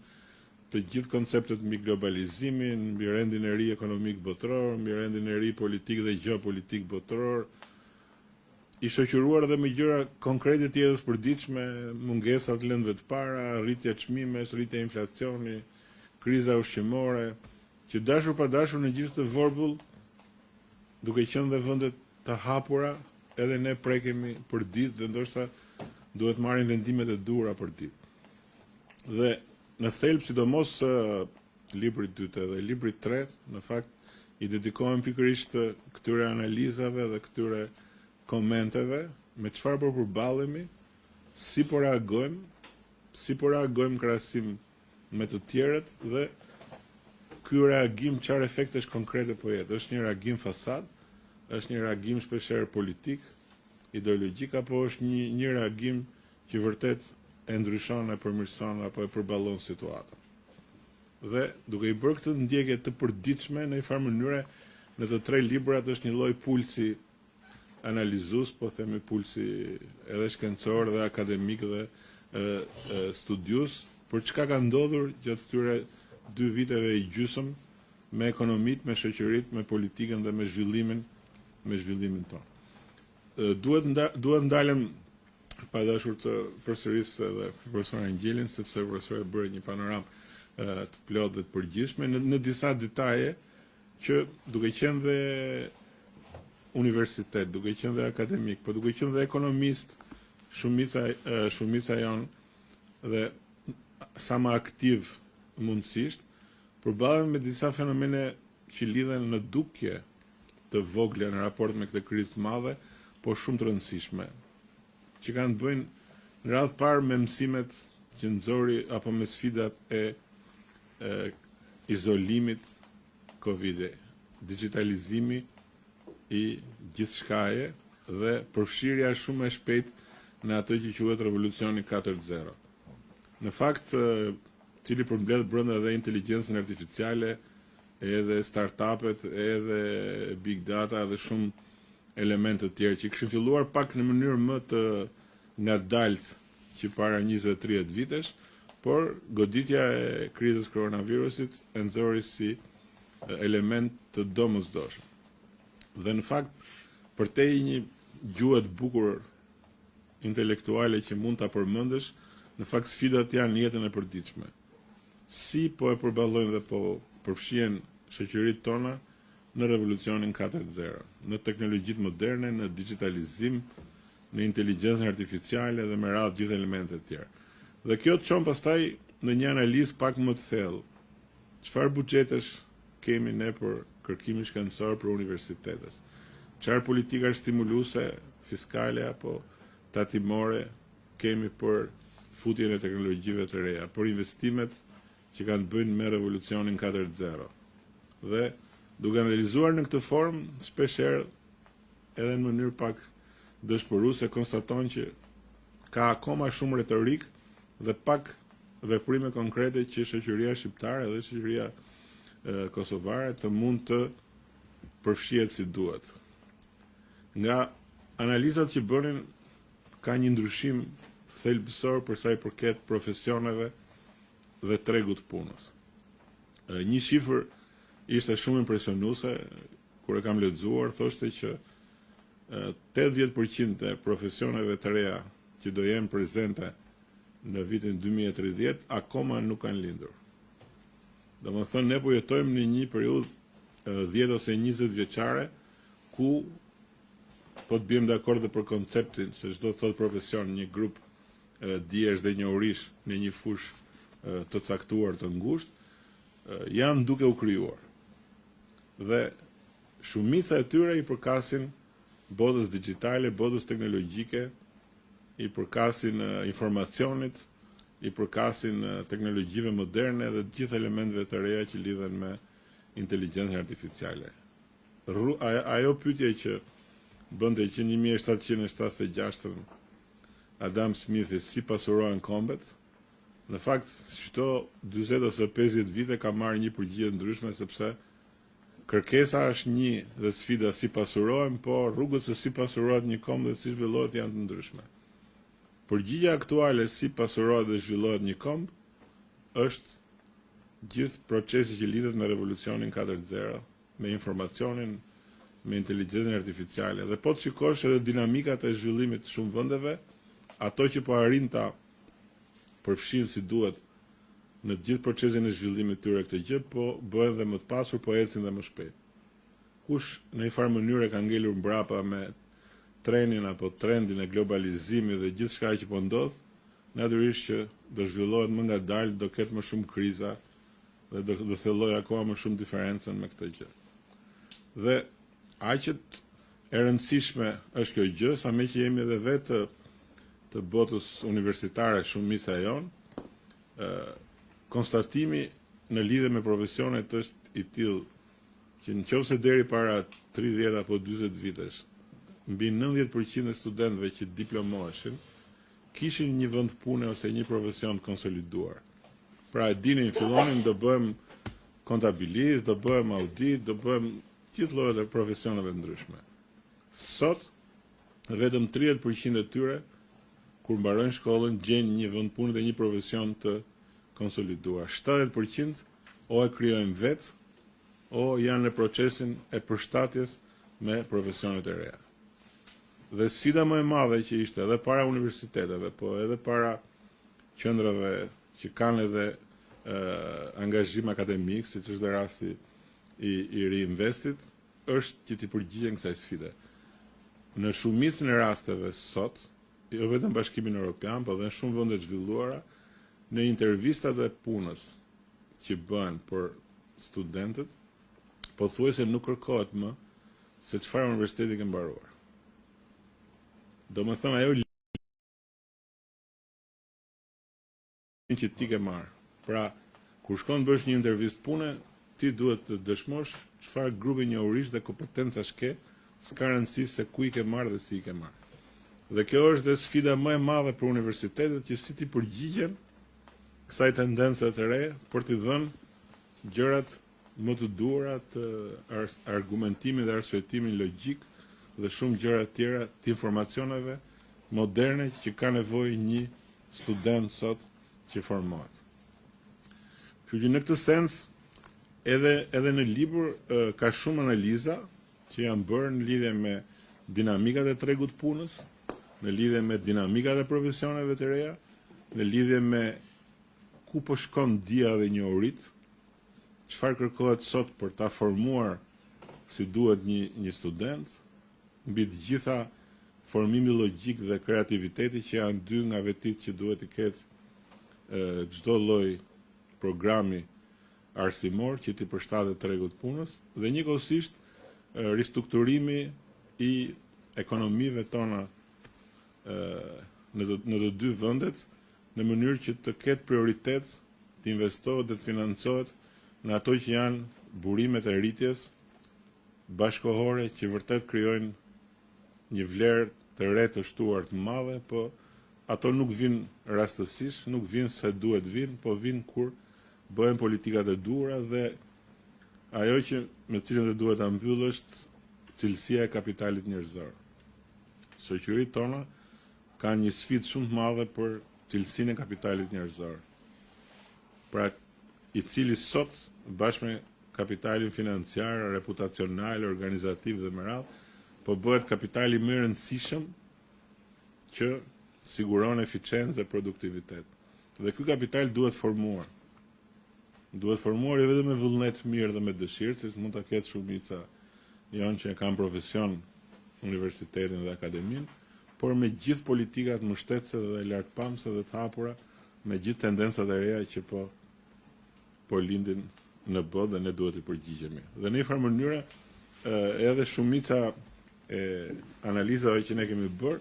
të gjithë konceptet mbi globalizimin, mbi rendin e ri ekonomik botëror, mbi rendin e ri politik dhe gjeopolitik botëror, i shoqëruar edhe me gjëra konkrete të jetës përditshme, mungesa të lëndëve të para, rritja e çmimesh, rritja e inflacioni, kriza ushqimore, që dashur pa dashur në gjithë të vorbull, duke qenë dhe vendet të hapura, edhe ne prekemi për ditë dhe ndoshta duhet marrim vendimet e duhura për ditë. Dhe në thelb, sidomos libri 2 dhe libri 3, në fakt i dedikohem pikërisht këtyre analizave dhe këtyre komenteve, me çfarë po përballemi, si po reagojmë krahasim me të tjerët dhe ky reagim çfarë efektesh konkrete po jetë. Është një reagim fasad, është një reagim shpeshherë politik, ideologjik, apo është një reagim që vërtet e ndryshon, e përmirëson apo e përballon situatën. Dhe duke i bërë këtë ndjekje të përditshme në një farë mënyre, në të tre librat është një lloj pulsi analizues, po themi pulsi edhe shkencor dhe akademik dhe studius, për çka ka ndodhur gjatë këtyre 2 viteve e gjysmë me ekonomitë, me shoqëritë, me politikën dhe me zhvillimin tonë. Duhet ndalem pa dashur të përsëris edhe profesor Angelin, sepse profesori bëri një panoramë të plotë dhe të përgjithshme në disa detaje që duke qenë dhe universitet, duke qenë dhe akademik, po duke qenë dhe ekonomist, shumica janë dhe sa më aktiv mundësisht, përballemi me disa fenomene që lidhen në dukje të vogla në raport me këtë krizë të madhe, po shumë të rëndësishme, që kanë të bëjnë në radhë parë me mësimet që nxori apo me sfidat e izolimit Covid, digitalizimi i gjithçkaje dhe përfshirja shumë e shpejtë në atë që quhet revolucioni 4.0. Në fakt, cili përmbledh brenda edhe inteligjencën artificiale, edhe startupet, edhe big data dhe shumë elemente të tjerë që kishin filluar pak në mënyrë më të ngadalt që para 20-30 vitesh, por goditja e krizës koronavirusit e nxori si element të domosdoshëm. Dhe në fakt, përtej një gjuhë të bukur intelektuale që mund ta përmendesh, në fakt sfidat janë jetën e përditshme. Si po e përballojnë dhe po përfshihen shoqëritë tona në revolucionin 4.0, në teknologjitë moderne, në digitalizim, në inteligjencën artificiale dhe me radhë gjithë elementet e tjera. Dhe kjo të çon pastaj në një analizë pak më të thellë. Çfarë buxhetesh kemi ne për kërkimin shkencor për universitetet? Çfarë politikash stimuluese, fiskale apo tatimore kemi për futjen e teknologjive të reja, për investimet që kanë të bëjnë me revolucionin 4.0. Dhe duke analizuar në këtë formë, shpeshherë edhe në mënyrë pak dëshpëruese konstaton që ka akoma shumë retorik dhe pak veprime konkrete që shoqëria shqiptare dhe shoqëria kosovare të mund të përfshihet si duhet. Nga analizat që bënin ka një ndryshim thelbësor për sa i përket profesioneve dhe tregut punës. Një shifër ishte shumë impresionuese kur e kam lexuar, thoshte që 80% e profesioneve të reja që do jenë prezente në vitin 2030 akoma nuk kanë lindur. Domethënë ne po jetojmë në një periudhë 10 ose 20 vjeçare ku po të bëjmë dakord dhe për konceptin se çdo të thotë profesion një grup diesh dhe njohurish në një fushë të caktuar të ngushtë janë duke u krijuar. Dhe shumica e tyre i përkasin botës digjitale, botës teknologjike, i përkasin informacionit, i përkasin teknologjive moderne dhe gjithë elementeve të reja që lidhen me inteligjencën artificiale. Ajo pyetje që bënte që 1776 Adam Smith si pasurohen kombet, në fakt çdo 40 ose 50 vite ka marrë një përgjigje ndryshme sepse kërkesa është një dhe sfida si pasurohen, po rrugët se si pasurohet një komb dhe si zhvillohet janë të ndryshme. Përgjigja aktuale si pasurohet dhe zhvillohet një komb është gjithë procesi që lidhet me revolucionin 4.0, me informacionin, me inteligjencën artificiale. Dhe po të shikosh edhe dinamikat e zhvillimit të shumë vendeve, ato që po arrin ta përfshin si duhet në gjithë procesin e zhvillimit tyre këtë gjë, po bëhen dhe më të pasur, po ecin dhe më shpejt. Kush në një farë mënyrë ka ngelur mbrapa me trenin apo trendin e globalizimit dhe gjithçka që po ndodh, natyrisht që do zhvillohet më ngadalë, do ketë më shumë kriza dhe do thellojë akoma më shumë diferencën me këtë gjë. Dhe aqet e rëndësishme është kjo gjë, sa me që jemi edhe vetë të botës universitare shumica e jonë, konstatimi në lidhje me profesionet është i tillë që nëse deri para 30 apo 40 vitesh mbi 90% e studentëve që diplomoheshin kishin një vend pune ose një profesion konsoliduar. Pra e dinin, fillonin do bëhem kontabilist, do bëhem audit, do bëhem gjithë llojet e profesioneve ndryshme. Sot vetëm 30% e tyre kur mbarojnë shkollën gjejnë një vend pune dhe një profesion të konsoliduar. 70% o e krijojnë vetë, o janë në procesin e përshtatjes me profesionet e reja. Dhe sfida më e madhe që ishte edhe para universiteteve, po edhe para qendrave që kanë edhe angazhim akademik, siç është rasti i Reinvestit, është që t'i përgjigjen kësaj sfide. Në shumicën e rasteve sot, jo vetëm Bashkimin Evropian, por edhe në shumë vende të zhvilluara, në intervistat e punës që bëhen për studentët, pothuajse nuk kërkohet më se çfarë universiteti ke mbaruar. Domethënë ajo që ti ke marrë. Pra, kur shkon bësh një intervistë pune, ti duhet të dëshmosh çfarë grupi njohurish dhe kompetencash ke, s'ka rëndësi se ku i ke marrë dhe si i ke marrë. Dhe kjo është dhe sfida më e madhe për universitetet që si ti përgjigjen kësaj tendence të re për t'i dhënë gjërat më të duara të argumentimin dhe arsyetimin logjik dhe shumë gjëra të tjera të informacioneve moderne që ka nevojë një student sot që formohet. Kështu që në këtë sens edhe në libër ka shumë analiza që janë bërë në lidhje me dinamikat e tregut punës, në lidhje me dinamikat e profesioneve të reja në lidhje me ku po shkon dia dhe njohurit, çfarë kërkohet sot për ta formuar si duhet një student, mbi të gjitha formimi logjik dhe kreativiteti që janë dy nga vetit që duhet i ketë çdo lloj programi arsimor që t'i përshtatet tregut punës dhe njëkohësisht ristrukturimi i ekonomive tona në të dy vendet në mënyrë që të ketë prioritet të investohet dhe të financohet në ato që janë burimet e rritjes bashkohore që vërtet krijojnë një vlerë të re të shtuar të madhe, po ato nuk vinë rastësisht, nuk vinë se duhet vinë, po vinë kur bëhen politikat e duhura dhe ajo që me cilën dhe duhet ta mbyll është cilësia e kapitalit njerëzor. Shoqëritë tona kanë një sfidë shumë të madhe për cilësinë e kapitalit njerëzor. Pra, i cili sot bashkë me kapitalin financiar, reputacional, organizativ dhe më radhë, po bëhet kapitali më i rëndësishëm që siguron eficiencë dhe produktivitet. Dhe ky kapital duhet formuar. Duhet formuar jo vetëm me vullnet mirë dhe me dëshirë, se mund ta ketë shumica janë që kanë profesion universitetin dhe akademinë, por me gjithë politikat mbështetëse dhe largpamëse dhe të hapura, me gjithë tendencat e reja që po lindin në botë dhe ne duhet i përgjigjemi. Dhe në një farë mënyrë edhe shumica e analizave që ne kemi bërë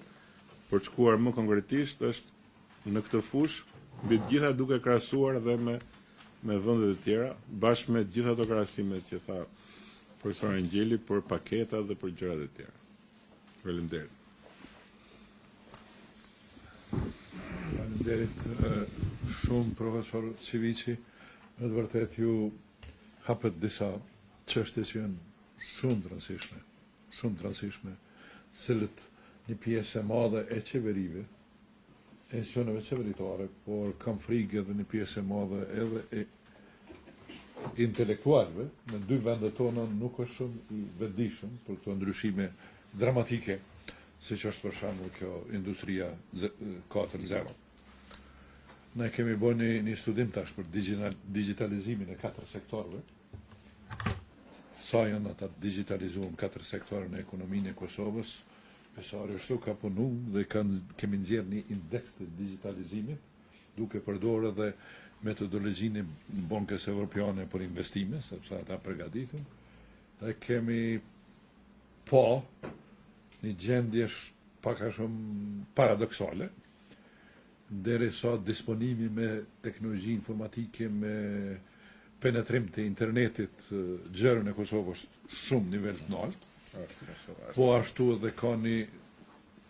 për të shkuar më konkretisht është në këtë fushë, mbi të gjitha duke krahasuar dhe me vendet e tjera, bashkë me gjitha ato krahasimet që tha profesor Angjeli për paketat dhe për gjërat e tjera. Faleminderit. Faleminderit shumë profesor Civici. Në të vërtet ju hapët disa çështje që janë shumë të rëndësishme, cilët një pjesë e madhe e qeverive, e institucioneve qeveritare, por kam frikë edhe një pjesë e madhe edhe e intelektualve, në dy vendet tona nuk është shumë i vetëdijshëm për këto ndryshime dramatike, siç është për shembull kjo industria 4.0. Ne kemi bërë një studim tash për digitalizimin e 4 sektorëve. Sa janë ata digitalizuar 4 sektorë në ekonominë e Kosovës, Pesari ashtu ka punu dhe kemi nxjerrë një indeks të digitalizimit, duke përdorur edhe metodologjinë e Bankës Evropiane për investime, sepse ata përgatiten, dhe kemi një gjendje pak a shumë paradoksale, derisa disponimi me teknologji informatike, me penetrim të internetit, gjerën e Kosovës shumë nivel të lartë, po ashtu edhe ka një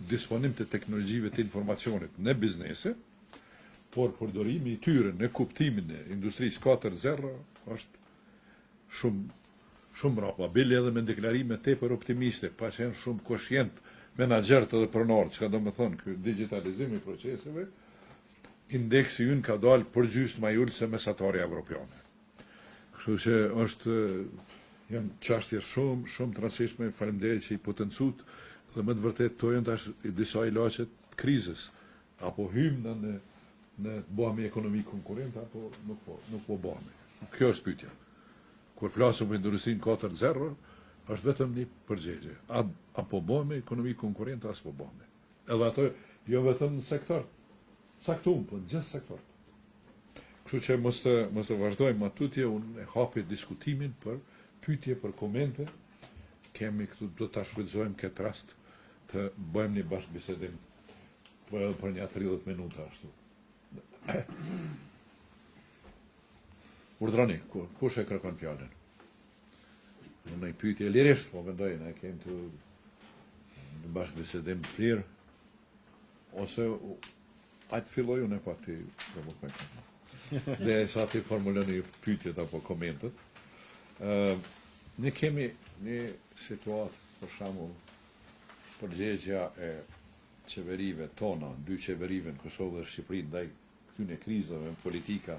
disponim të teknologjive të informacionit në biznese, por përdorimi i tyre në kuptimin e industrisë 4.0 është shumë mbrapa. Bile edhe me deklarime tepër optimiste, pa qenë shumë koshient menaxherët edhe pronarët, çka do të thonë ky digitalizim i proceseve, indeksi ynë ka dalë përgjysmë më ulë se mesatarja evropiane. Kështu që janë çështje shumë të rëndësishme, faleminderit që i potencut dhe më të vërtet to janë tash disa ilaçe të krizës, apo hymë në bëhemi ekonomi konkurrente apo nuk po bëhemi. Kjo është pyetja. Kur flasim për industrinë 4.0, është vetëm një përgjigje. Apo bëhemi ekonomi konkurrente as po bëhemi. Edhe ato jo vetëm në sektor caktuar, po në gjithë sektorët. Kështu që mos të vazhdojmë atutje, unë e hapi diskutimin për pyetje, për komente. Kemi këtu, do ta shfrytëzojmë këtë rast të bëjmë një bashkëbisedim për një 30 minuta ashtu. Urdhroni, kush e kërkon fjalën? Në një pyetje lirisht, po mendoj, ne kemi të një bashkëbisedim të lirë, ose ajtë filloj unë e pa ti dhe sa ti formuloni pyetjet apo komentet. Ne kemi një situatë, për shembull, përgjegjja e qeverive tona, dy qeverive në Kosovë dhe Shqipëri ndaj këtyre krizave, politika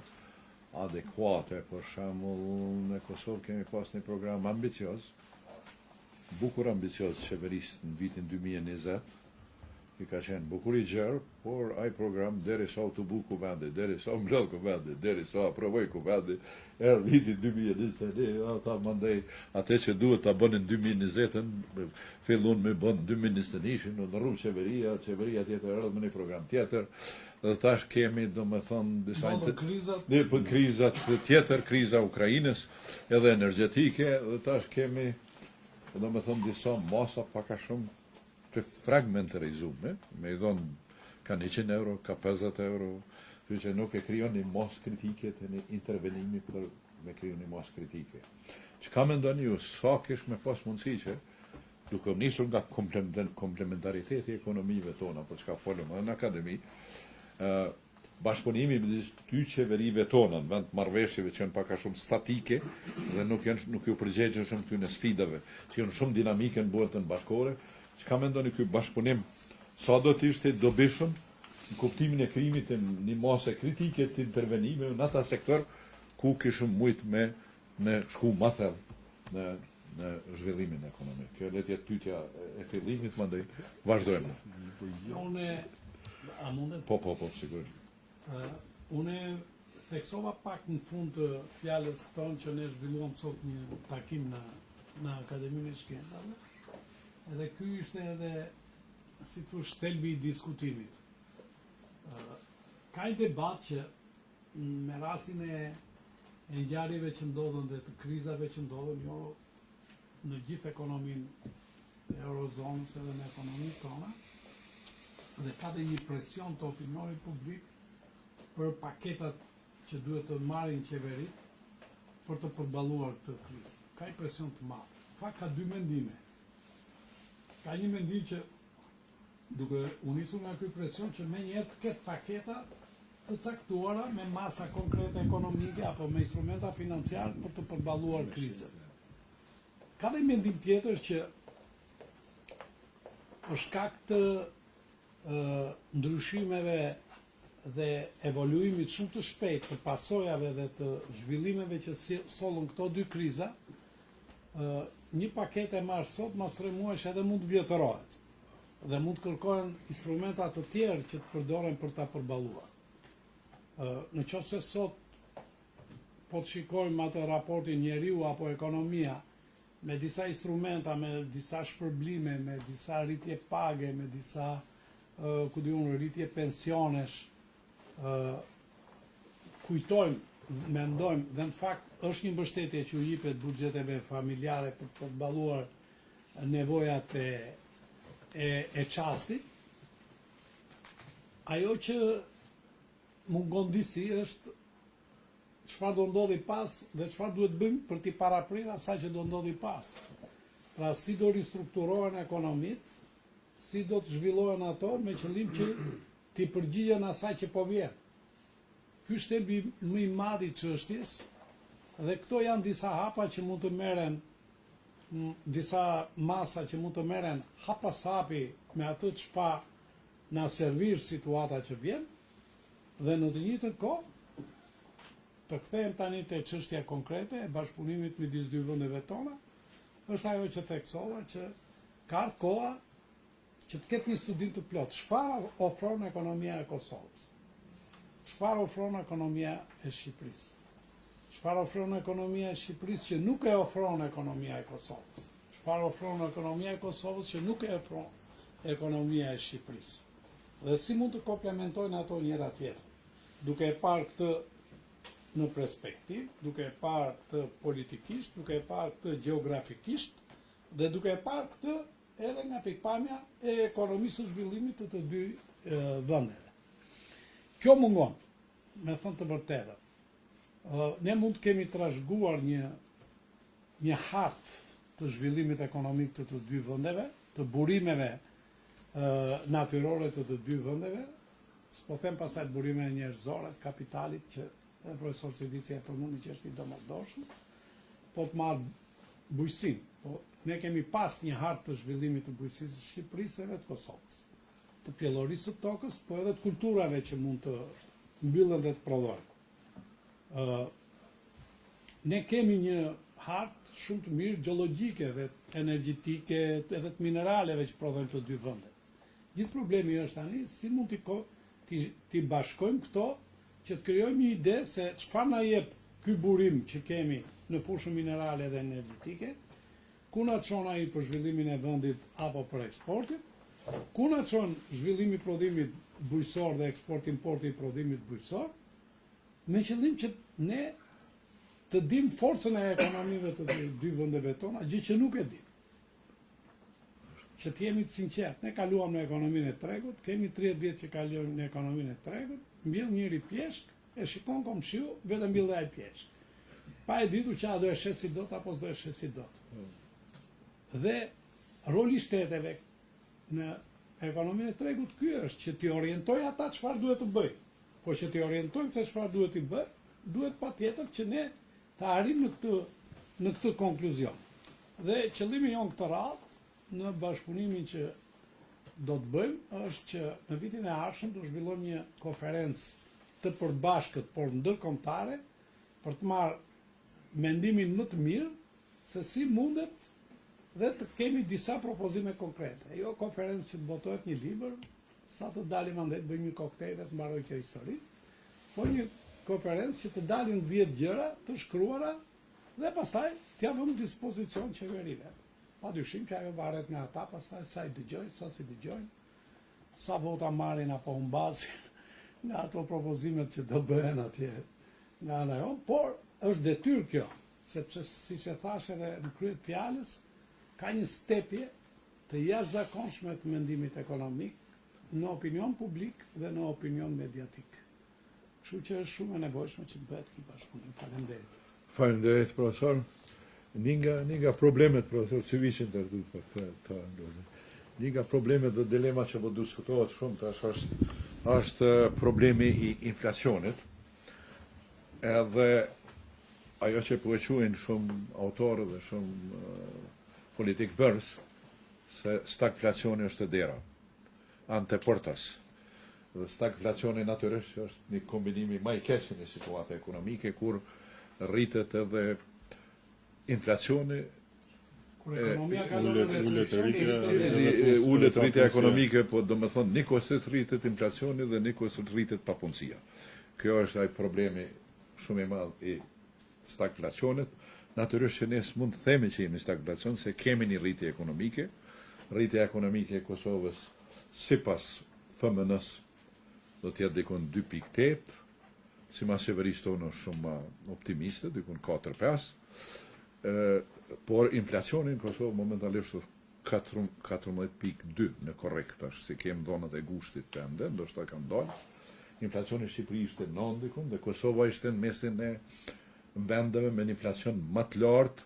adekuate, për shembull, në Kosovë kemi pas një program ambicioz, bukur ambicioz qeverisë në vitin 2020, i ka qenë bukur i gjerë, por ai program deri sa u të bu kuvendi, deri sa u mblell kuvendi, deri sa aprovoi kuvendi, viti 2021, ata mandej atë që duhet ta bënin 2020-ën, fillon me bën 2021-shin, në rrugë qeveria tjetër erdhi me një program tjetër, dhe tash kemi domethënë disa krizat tjetër, kriza Ukrainës, edhe energjetike, dhe tash kemi domethënë disa masa pak a shumë të fragmentarizume, me i dhonë ka 100 euro, ka 50 euro, që nuk e kryon një mos kritike të një intervenimi për me kryon një mos kritike. Që ka me ndonë ju, sa kish me pas mundësi që, duke nisur nga komplementariteti e ekonomive tona, për çka folëm edhe në akademi, bashkëpunimi me dy qeverive tona, në vend marrëveshjeve që janë pak a shumë statike dhe nuk ju përgjigjen shumë këtyre sfidave, që janë shumë dinamike në botën bashkore. Çka mendoni ky bashkëpunim, sa do të ishte dobishëm në kuptimin e krijimit të një mase kritike të intervenimeve në ata sektor ku kishim mujt me shku më thellë në zhvillimin ekonomik. Kjo le të jetë pyetja e fillimit, mandej vazhdojmë. Po, sigurisht. Unë theksova pak në fund të fjalës tonë që ne zhvilluam sot një takim në Akademinë e Shkencave. Edhe ky ishte edhe, si të thush, thelbi i diskutimit. Ka një debat që me rastin e ngjarjeve që ndodhen dhe të krizave që ndodhen jo në gjithë ekonominë e eurozonës edhe në ekonominë tona, dhe ka dhe një presion të opinionit publik për paketat që duhet të marrin qeverit për të përballuar këtë krizë. Ka një presion të madh. Fakt ka dy mendime. Ka një mendim që duke u nisur nga ky presion që me njerë të ketë paketa të caktuara me masa konkrete ekonomike apo me instrumenta financiare për të përballuar krizën. Ka dhe mendim tjetër që për shkak të ndryshimeve dhe evoluimit shumë të shpejt të pasojave dhe të zhvillimeve që sollën këto dy kriza, një paket e marrë sot mas 3 muajsh edhe mund të vjetërohet dhe mund të kërkohen instrumenta të tjerë që të përdoren për ta përballuar. Në qoftë se sot po të shikojmë atë raportin njeriu apo ekonomia me disa instrumenta, me disa shpërblime, me disa rritje page, me disa rritje pensionesh, kujtojmë, mendojmë dhe në fakt është një mbështetje që u jepet buxheteve familjare për të përballuar nevojat e çastit. Ajo që mungon disi është çfarë do ndodhi pas dhe çfarë duhet bëjmë për t'i paraprirë asaj që do ndodhi pas. Pra si do ristrukturohen ekonomit, si do të zhvillohen ato me qëllim që t'i përgjigjen asaj që po vjen. Ky është thelbi më i madh i çështjes dhe këto janë disa hapa që mund të merren, disa masa që mund të merren hap pas hapi me atë çka na servir situata që vjen dhe në të njëjtën kohë të kthehem tani te çështja konkrete e bashkëpunimit midis dy vendeve tona, është ajo që theksova që ka ardhur koha që të ketë një studim të plot. Çfarë ofron ekonomia e Kosovës? Çfarë ofron ekonomia e Shqipërisë? Çfarë ofron ekonomia e Shqipërisë që nuk e ofron ekonomia e Kosovës? Çfarë ofron ekonomia e Kosovës që nuk e ofron ekonomia e Shqipërisë? Dhe si mund të komplementojnë ato njëra tjetrën? Duke e parë këtë në perspektivë, duke e parë këtë politikisht, duke e parë këtë gjeografikisht dhe duke e parë këtë edhe nga pikpamja e ekonomisë së zhvillimit të dy vendeve. Kjo mungon, me thënë të vërtetën. Ne mund të kemi trashëguar një hartë të zhvillimit ekonomik të dy vendeve, të burimeve natyrore të dy vendeve, s'po them pastaj burimeve njerëzore të kapitalit që edhe profesor Celici e përmendi që është i domosdoshëm, po të marrë bujqësinë. Po ne kemi pas një hartë të zhvillimit të bujqësisë së Shqipërisë dhe të Kosovës, të pjellorisë së tokës, po edhe të kulturave që mund të mbyllen dhe të prodhojnë. Ne kemi një hartë shumë të mirë gjeologjike dhe energjetike edhe të mineraleve që prodhojnë të dy vendet. Gjithë problemi është tani si mund t'i bashkojmë këto që të krijojmë një ide se çfarë na jep ky burim që kemi në fushën minerale dhe energjetike, ku na çon ai për zhvillimin e vendit apo për eksportin, ku na çon zhvillimi i prodhimit bujësor dhe eksport-importi i prodhimit bujësor, me qëllim që ne të dim forcën e ekonomive të dy vendeve tona, gjë që nuk e dim. Që të jemi të sinqert, ne kaluam në ekonominë e tregut, kemi 30 vjet që kaluam në ekonominë e tregut, mbill njëri pjeshk, e shikon komshiu, vetëm mbill ai pjeshk. Pa e ditur që a do e shes si dot apo s'do e shes si dot. Dhe roli shteteve në ekonominë e tregut ky është që t'i orientoj ata çfarë duhet të bëjnë. Po që t'i orientojmë se çfarë duhet t'i bëj, duhet patjetër që ne të arrijmë në këtë konkluzion. Dhe qëllimi jon këtë radhë në bashkëpunimin që do të bëjmë është që në vitin e ardhshëm do zhvillojmë një konferencë të përbashkët, por ndërkombëtare, për të marrë mendimin më të mirë se si mundet dhe të kemi disa propozime konkrete. Jo konferencë që të botohet një libër, sa të dalim andaj të bëjmë një koktejl dhe të mbaroj kjo histori, po një konferencë që të dalin 10 gjëra të shkruara dhe pastaj t'ja vëmë dispozicion qeverive. Padyshim që ajo varet nga ata, pastaj sa i dëgjojnë, sa si dëgjojnë, sa vota marrin apo humbasin nga ato propozimet që do bëhen atje nga ana jonë, por është detyrë kjo, sepse siç e thash edhe në krye të fjalës, ka një stepje të jashtëzakonshme të mendimit ekonomik në opinion publik dhe në opinion mediatik. Kështu që është shumë e nevojshme që të bëhet ky bashkëpunim. Faleminderit. Faleminderit, profesor. Një nga problemet, profesor Civiqin të rëdu për të ndodhë. Një nga problemet dhe dilemat që po diskutohet shumë tash është problemi i inflacionit. Edhe ajo që po e quajnë shumë autorë dhe shumë politik bërës, se stagflacioni është e dera, ante portas. Dhe stagflacioni natyrisht është një kombinimi më i keq në situata ekonomike, kur rritet edhe inflacioni, ullet rritja ekonomike, po do me thonë nikosët rritet inflacioni dhe nikosët rritet papunësia. Kjo është ai problemi shumë i madh i stagflacionit. Natyrisht që ne s'mund të themi që jemi stagflacion, se kemi një rritje ekonomike. Rritja ekonomike e Kosovës sipas FMN-s do të jetë dikon 2.8, sipas qeverisë tonë është shumë më optimiste, dikon 4-5. Por inflacioni në Kosovë momentalisht është 14.2 në korrekt është, si kemë dhonat e gushtit të ende, ndoshta kanë dalë. Inflacioni në Shqipëri ishte 9 dikun, dhe Kosova ishte në mesin e vendeve me një inflacion më të lartë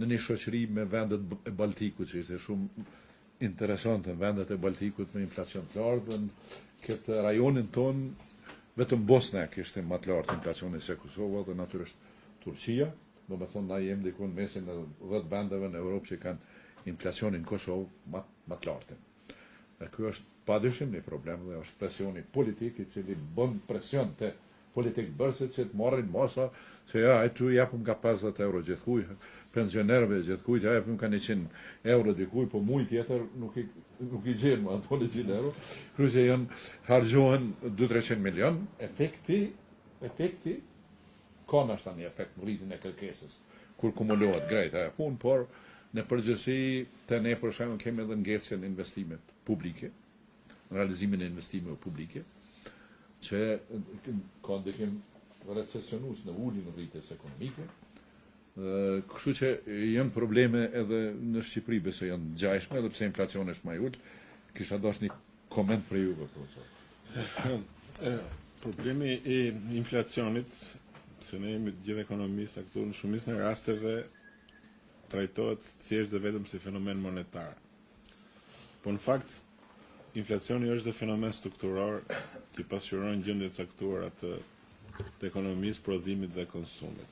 në një shoqëri me vendet e Baltikut, që ishte shumë interesante, vendet e Baltikut me inflacion të lartë, dhe në këtë rajonin tonë, vetëm Bosna kishte më të lartë inflacioni se Kosova dhe natyrisht Turqia. Do me thonë, na jem dikun mesin në 10 vendeve në Europë që kanë inflacionin Kosovë më të lartin. Dhe kjo është padyshim një problem dhe është presioni politik i cili bën presion të politik bërësit që të marrin masa se ja, e tu japëm ka 50 euro gjithkuj, pensionerve gjithkuj, ja japëm ka 100 euro dikuj, po muj tjetër nuk i gjenë më ato 100 euro, kërë që janë hargjohen 200-300 milion, efekti ka nështë një efekt në rritin e kërkesës, kur kumulohet grejt ajo punë, por në përgjithësi të ne për shembull kemi edhe ngecjen e investimet publike, realizimin e investimeve publike, që ka ndikim recesionues në uljen e rritjes ekonomike. Kështu që janë probleme edhe në Shqipëri, besoj janë ngjashme, edhe pse inflacioni është më i ulët. Kisha dashur një koment për ju, profesor. Problemi i inflacionit, se ne jemi të gjithë ekonomistë këtu, në shumicën e rasteve trajtohet thjesht dhe vetëm si fenomen monetar. Po në fakt, inflacioni është dhe fenomen strukturor që pasqyron gjendje të caktuara të ekonomisë, prodhimit dhe konsumit.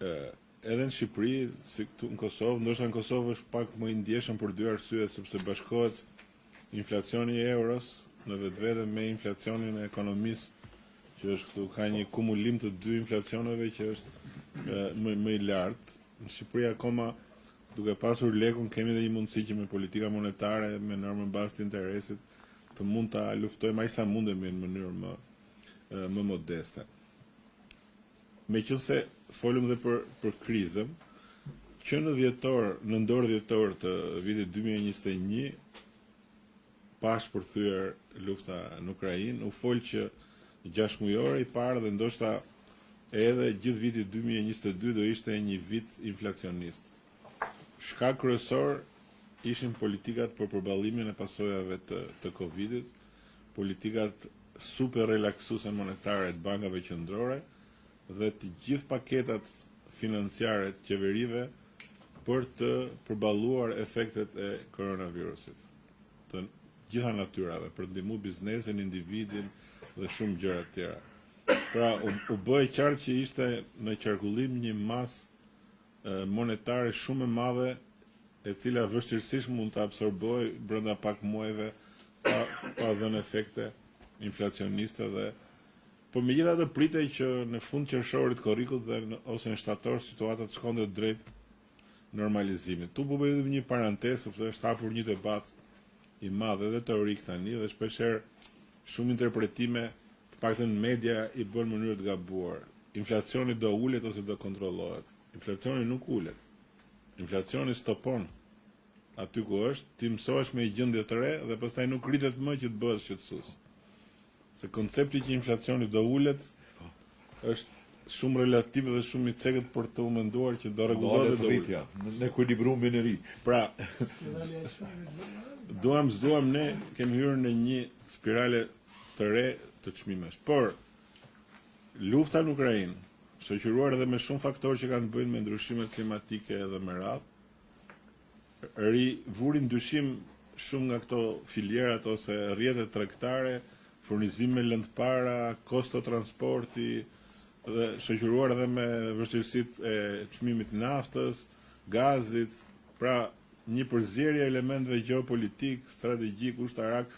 Edhe në Shqipëri, si këtu në Kosovë, ndoshta në Kosovë është pak më i ndjeshëm për dy arsye, sepse bashkohet inflacioni i euros në vetvete me inflacionin e ekonomisë, që është këtu, ka një kumulim të dy inflacioneve që është më i lartë. Në Shqipëri akoma duke pasur lekun, kemi dhe një mundësi që me politika monetare, me normën bazë të interesit, të mund ta luftojmë aq sa mundemi në mënyrë më modeste. Meqense folëm dhe për krizën, që në dorë dhjetor të vitit 2021, pas përthyer lufta në Ukrainë, u fol që 6 mujore i parë dhe ndoshta edhe gjithë viti 2022 do ishte një vit inflacionist. Shkak kryesor ishin politikat për përballimin e pasojave të Covidit, politikat super relaksuese monetare të bankave qendrore dhe të gjithë paketat financiare të qeverive për të përballuar efektet e koronavirusit, të gjitha natyrave, për të ndihmuar biznesin, individin dhe shumë gjëra të tjera. Pra, u bë e qartë që ishte në qarkullim një masë monetare shumë e madhe, e cila vështirësisht mund të absorbojë brenda pak muajve pa dhënë efekte inflacioniste dhe por megjithatë pritej që në fund qershorit korrikut ose në shtator situata të shkonte drejt normalizimit. Tu po bëjmë një parantezë sepse është hapur një debat i madh edhe teorik tani dhe shpeshherë shumë interpretime, të paktën media i bën në mënyrë të gabuar. Inflacioni do ulet ose do kontrollohet. Inflacioni nuk ulet. Inflacioni stopon aty ku është, ti mësohesh me një gjendje të re dhe pastaj nuk rritet më që të bëhesh shqetësues. Se koncepti që inflacioni do ulet është shumë relativ dhe shumë i cekët për të menduar që do rregullohet do rritja në ekuilibrumin e ri. Pra, duam ne kemi hyrë në një spirale të re të çmimesh. Por lufta në Ukrainë, shoqëruar edhe me shumë faktorë që kanë të bëjnë me ndryshimet klimatike dhe me radhë, vuri ndyshim shumë nga këto filierat ose rrjetet tregtare, furnizim me lëndëpara, kosto transporti, dhe shoqëruar edhe me vështirësitë e çmimit të naftës, gazit, pra një përzierje elementeve gjeopolitik, strategjik, ushtarak,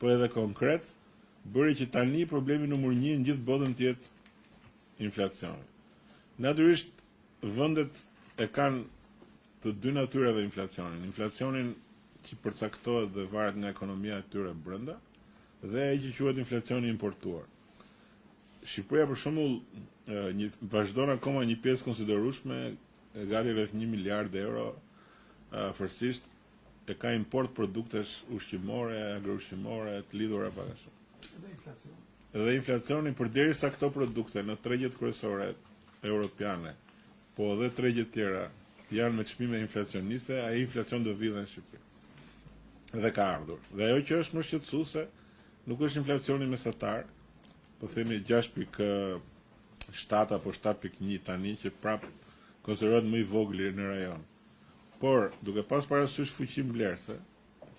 po edhe konkret, bëri që tani problemi numër 1 në gjithë botën të jetë inflacioni. Natyrisht vendet e kanë të dy natyrave inflacionin. Inflacionin që përcaktohet dhe varet nga ekonomia e tyre brenda dhe ai që quhet inflacioni importuar. Shqipëria për shembull vazhdon akoma një pjesë konsiderueshme, gati rreth 1 miliard euro afërsisht e ka import produktesh ushqimore, agroushqimore të lidhura bashkë. Dhe inflacioni përderisa këto produkte në tregjet kryesore europiane, po edhe tregjet tjera janë me çmime inflacioniste, ai inflacion do vijë në Shqipëri. Dhe ka ardhur. Dhe ajo që është më shqetësuese nuk është inflacioni mesatar, po themi 6.7 apo 7.1 tani që prap konsiderohet më i vogël në rajon. Por duke pas parasysh fuqinë blerëse,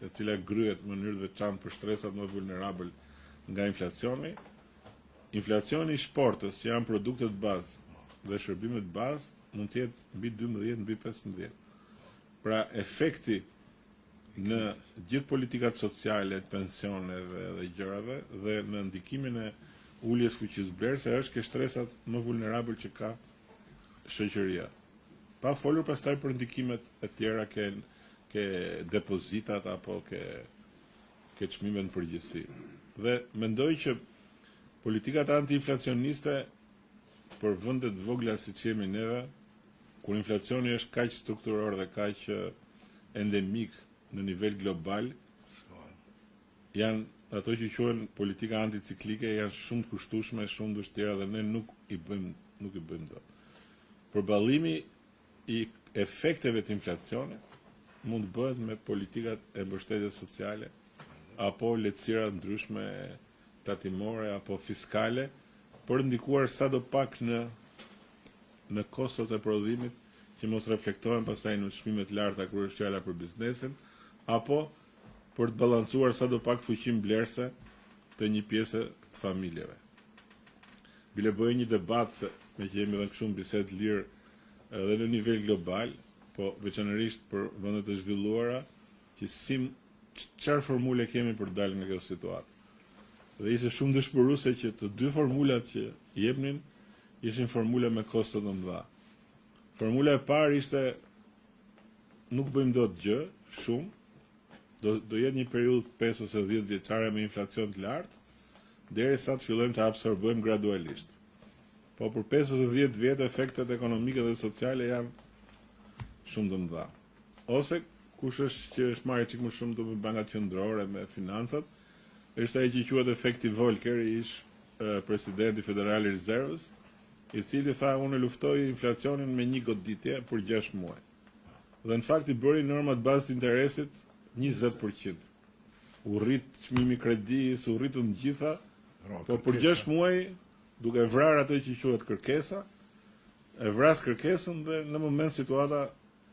e cila gryhet në mënyrë të veçantë për shtresat më vulnerabël nga inflacioni, inflacioni i shportës që janë produktet bazë dhe shërbimet bazë mund të jetë mbi 12, mbi 15. Pra efekti në gjithë politikat sociale, pensioneve dhe gjërave dhe në ndikimin e uljes fuqisë blerëse është ke shtresat më vulnerabël që ka shoqëria. Pa folur pastaj për ndikimet e tjera ke depozitat apo ke çmimet në përgjithësi. Dhe mendoj që politikat antiinflacioniste për vendet vogla siç jemi neve, kur inflacioni është kaq strukturor dhe kaq endemik në nivel global, janë ato që quhen politika anticiklike, janë shumë të kushtueshme, shumë të vështira dhe ne nuk i bëjmë dot. Përballimi i efekteve të inflacionit mund të bëhet me politikat e mbështetjes sociale apo lehtësira ndryshme tatimore apo fiskale për ndikuar sadopak në kostot e prodhimit që mos reflektohen pastaj në çmimet larta kur është fjala për biznesin apo për të balancuar sadopak fuqinë blerëse të një pjese të familjeve. Bile bëj një debat se me që jemi edhe kështu në bisedë lirë edhe në nivel global, po veçanërisht për vendet e zhvilluara, që çfarë formule kemi për të dalë nga kjo situatë. Dhe ishte shumë dëshpëruese që të dy formulat që jepnin ishin formula me kosto të mëdha. Formula e parë ishte nuk bëjmë dot gjë, shumë, do jetë një periudhë 5 ose 10 vjeçare me inflacion të lartë, derisa të fillojmë të absorbojmë gradualisht. Po për 5 ose 10 vjet efektet ekonomike dhe sociale janë shumë të mëdha. Ose kush është që është marrë çik më shumë do me bankat qendrore, me financat, është ai që quhet efekti Volcker, ish presidenti Federal Rezervës, i cili tha unë luftoj inflacionin me një goditje për 6 muaj. Dhe në fakt i bëri normat bazë të interesit 20%. U rrit çmimi i kredis, u rritën të gjitha, po për 6 muaj duke vrarë atë që quhet kërkesa, e vras kërkesën dhe në moment situata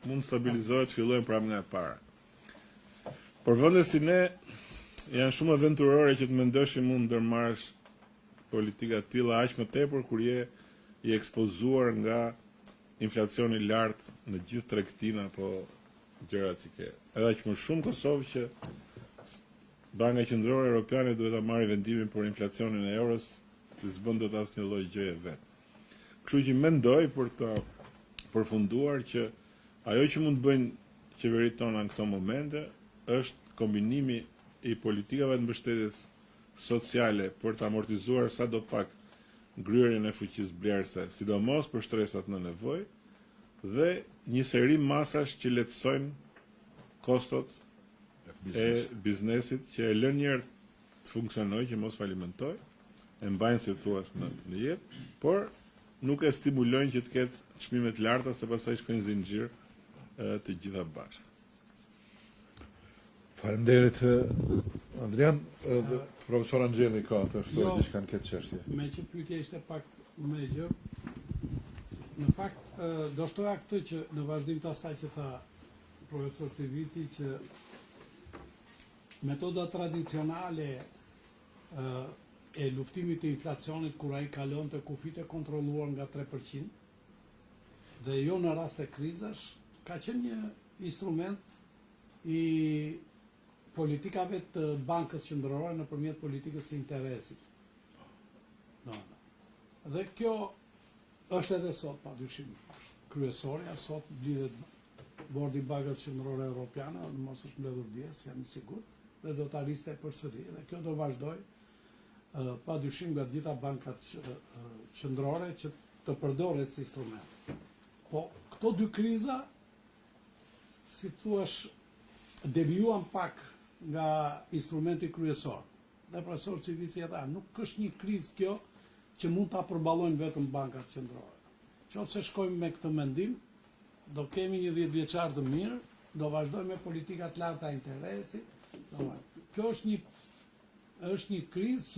mund stabilizohet, fillojmë prapë nga e para. Por vendet si ne janë shumë aventurore që të mendoshin mund ndërmarrësh politika të tilla aq më tepër kur je i ekspozuar nga inflacioni i lartë në gjithë tregtinë apo gjërat që ke. Edhe aq më shumë Kosovë që Banka Qendrore Europiane duhet ta marrë vendimin për inflacionin e euros, që s'bën dot asnjë lloj gjëje vet. Kështu që mendoj për të përfunduar që ajo që mund të bëjnë qeveritë tona në këto momente është kombinimi i politikave të mbështetjes sociale për të amortizuar sadopak ngryerjen e fuqisë blerëse, sidomos për shtresat në nevojë, dhe një seri masash që lehtësojnë kostot e biznesit, që e lën njerë të funksionojë, që mos falimentoj, e mbajnë si thua në jetë, por nuk e stimulojnë që të ketë çmime të larta, se pastaj shkojnë zinxhir të gjitha bashkë. Faleminderit Adrian. Profesor Angeli ka të shtoj diçka në këtë çështje. Me që pyetja ishte pak më e gjerë, në fakt do shtoja këtë që në vazhdim të asaj që tha profesor Civici, që metoda tradicionale e luftimit të inflacionit kur ai kalon të kufit e kontrolluar nga 3%, dhe jo në rast të krizash, ka qenë një instrument i politikave të bankës qendrore nëpërmjet politikës së interesit. Dhe kjo është edhe sot, padyshim, kryesorja sot lidhet bordi i Bankës Qendrore Europiane, mos është mbledhur dje, jam i sigurt, dhe do ta riste përsëri. Dhe kjo do vazhdoj padyshim nga gjitha bankat qendrore që të përdoret si instrument. Po këto dy kriza, si thuash, devijuan pak nga instrumenti kryesor. Dhe profesor Civici tha, nuk është një krizë kjo që mund ta përballojnë vetëm bankat qendrore. Nëse shkojmë me këtë mendim, do kemi një 10 vjeçar të mirë, do vazhdojmë me politika të larta interesi. Kjo është një krizë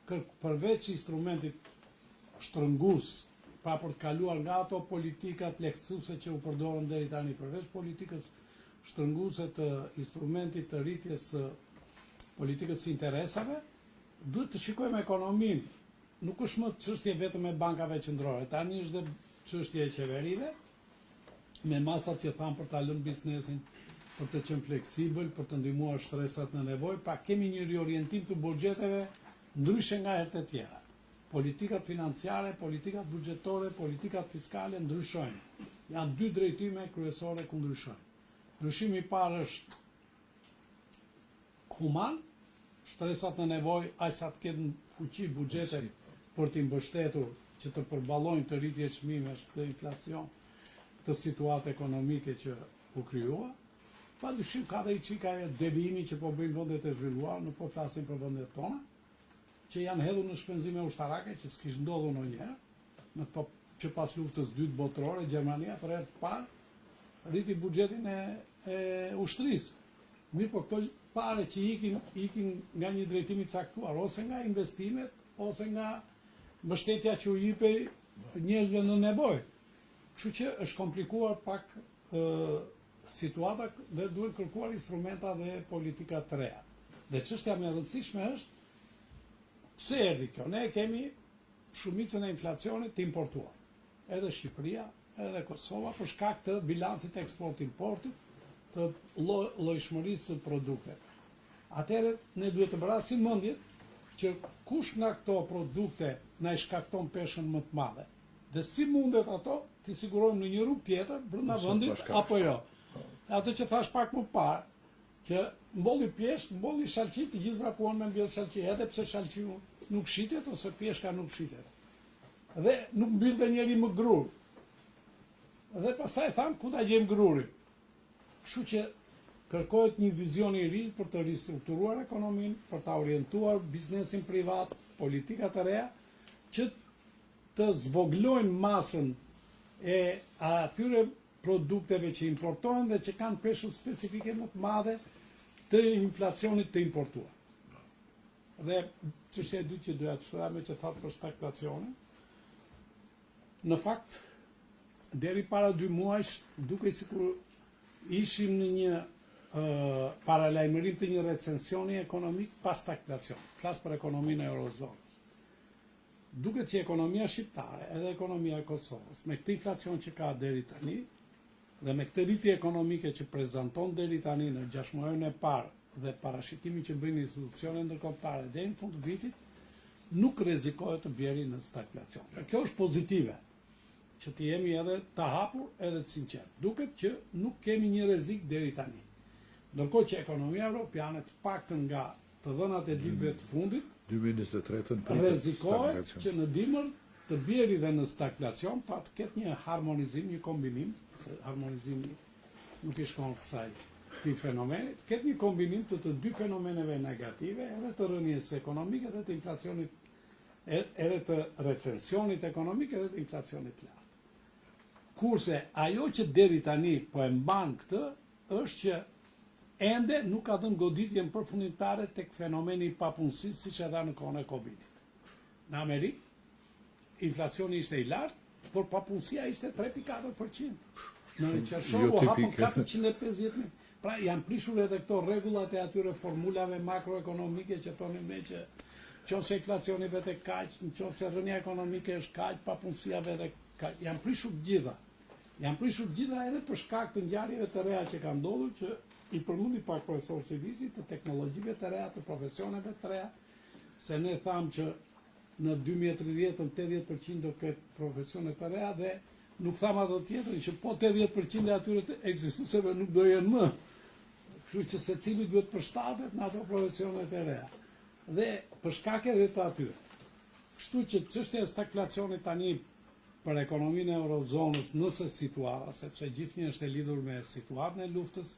që përveç instrumentit shtrëngues, pa për të kaluar nga ato politikat lehtësuese që u përdorën deri tani, përveç politikës shtrënguese të instrumentit të rritjes së politikës së interesave, duhet të shikojmë ekonominë. Nuk është më çështje vetëm e bankave qendrore, tani është dhe çështje e qeverive, me masat që thamë për ta lënë biznesin, për të qenë fleksibël, për të ndihmuar shtresat në nevojë, pa kemi një riorientim të buxheteve ndryshe nga herët e tjera. Politikat financiare, politikat buxhetore, politikat fiskale ndryshojnë. Janë dy drejtime kryesore ku ndryshojnë. Ndryshimi i parë është human, shtresat në nevojë, aq sa të kenë fuqi buxhete për t'i mbështetur që të përballojnë të rritje çmimesh, të inflacion, të situatë ekonomike që u krijua. Padyshim ka dhe i çika e devijimi që po bëjnë vendet e zhvilluara, nuk po flasim për vendet tona, që janë hedhur në shpenzime ushtarake që s'kish ndodhur ndonjëherë, në këto që pas luftës dytë botërore, Gjermania për herë të parë rriti buxhetin e ushtrisë. Mirë, po këto pare që ikin nga një drejtim i caktuar, ose nga investimet, ose nga mbështetja që u jepej njerëzve në nevojë. Kështu që është komplikuar pak situata dhe duhet kërkuar instrumenta dhe politika të reja. Dhe çështja më e rëndësishme është pse erdhi kjo. Ne kemi shumicën e inflacionit të importuar. Edhe Shqipëria, edhe Kosova, për shkak të bilancit eksport-importit, të llojshmërisë së produkteve. Atëherë ne duhet të vrasim mendje që kush nga këto produkte na i shkakton peshën më të madhe. Dhe si mundet ato t'i sigurojmë në një rrugë tjetër brenda vendit apo jo. Ato që thash pak më parë, që mbolli pjesht, mbolli shalqi, të gjithë vrapuan me mbjell shalqi, edhe pse shalqiu nuk shitet ose pjeshka nuk shitet. Dhe nuk mbyllte njeri më grur. Dhe pastaj tham ku ta gjejmë grurin. Kështu që kërkohet një vizion i ri për të ristrukturuar ekonominë, për ta orientuar biznesin privat, politikat e reja, që të zvoglojnë masën e atyre produkteve që importohen dhe që kanë peshë specifike më të madhe të inflacionit të importuar. Dhe çështja e dytë që doja të shoha me që thatë për stagflacionin, në fakt, deri para 2 muajsh, duke sikur ishim në një paralajmërim të një recensioni ekonomik pas stagflacion. Flas për ekonominë e eurozonës. Duket që ekonomia shqiptare, edhe ekonomia e Kosovës, me këtë inflacion që ka deri tani, dhe me këtë rritje ekonomike që prezanton deri tani në 6 muajin e parë dhe parashikimi që bëjnë institucionet ndërkombëtare deri në fund të vitit, nuk rrezikohet të bjerë në stagflacion. Dhe kjo është pozitive, që të jemi edhe të hapur edhe të sinqert. Duket që nuk kemi një rrezik deri tani. Ndërkohë që ekonomia europiane, të paktën nga të dhënat e ditëve të fundit, 2023 rrezikohet që në dimër të bjeri dhe në stagflacion, pa të ketë një harmonizim, një kombinim, se harmonizimi nuk i shkon kësaj këtij fenomeni, të ketë një kombinim të 2 fenomeneve negative, edhe të rënies ekonomike edhe të inflacionit, edhe të recensionit ekonomik edhe të inflacionit lartë. Kurse ajo që deri tani po e mban këtë, është që ende nuk ka dhënë goditjen përfundimtare tek fenomeni i papunësisë siç e dha në kohën e Covidit. Në Amerikë, inflacioni ishte i lartë, por papunësia ishte 3.4%. Në qershoru hapën 450.000. Pra janë prishur edhe këto rregullat e atyre formulave makroekonomike që thonin me që nëse inflacioni vetë kaq, nëse rënia ekonomike është kaq, papunësia vetë kaq. Janë prishur gjitha. Janë prishur gjitha edhe për shkak të ngjarjeve të reja që kanë ndodhur, që i përmendi pak profesor Sivisi, të teknologjive të reja, të profesioneve të reja, se ne thamë që në 2030 80% do ketë profesione të reja dhe nuk thamë ato tjetrin që po 80% e atyre të ekzistuesve nuk do jenë më. Kështu që secili duhet përshtatet në ato profesione të reja. Dhe për shkak edhe të atyre. Kështu që çështja e stagflacionit tani për ekonominë e eurozonës nëse situata, sepse gjithnjë është e lidhur me situatën e luftës,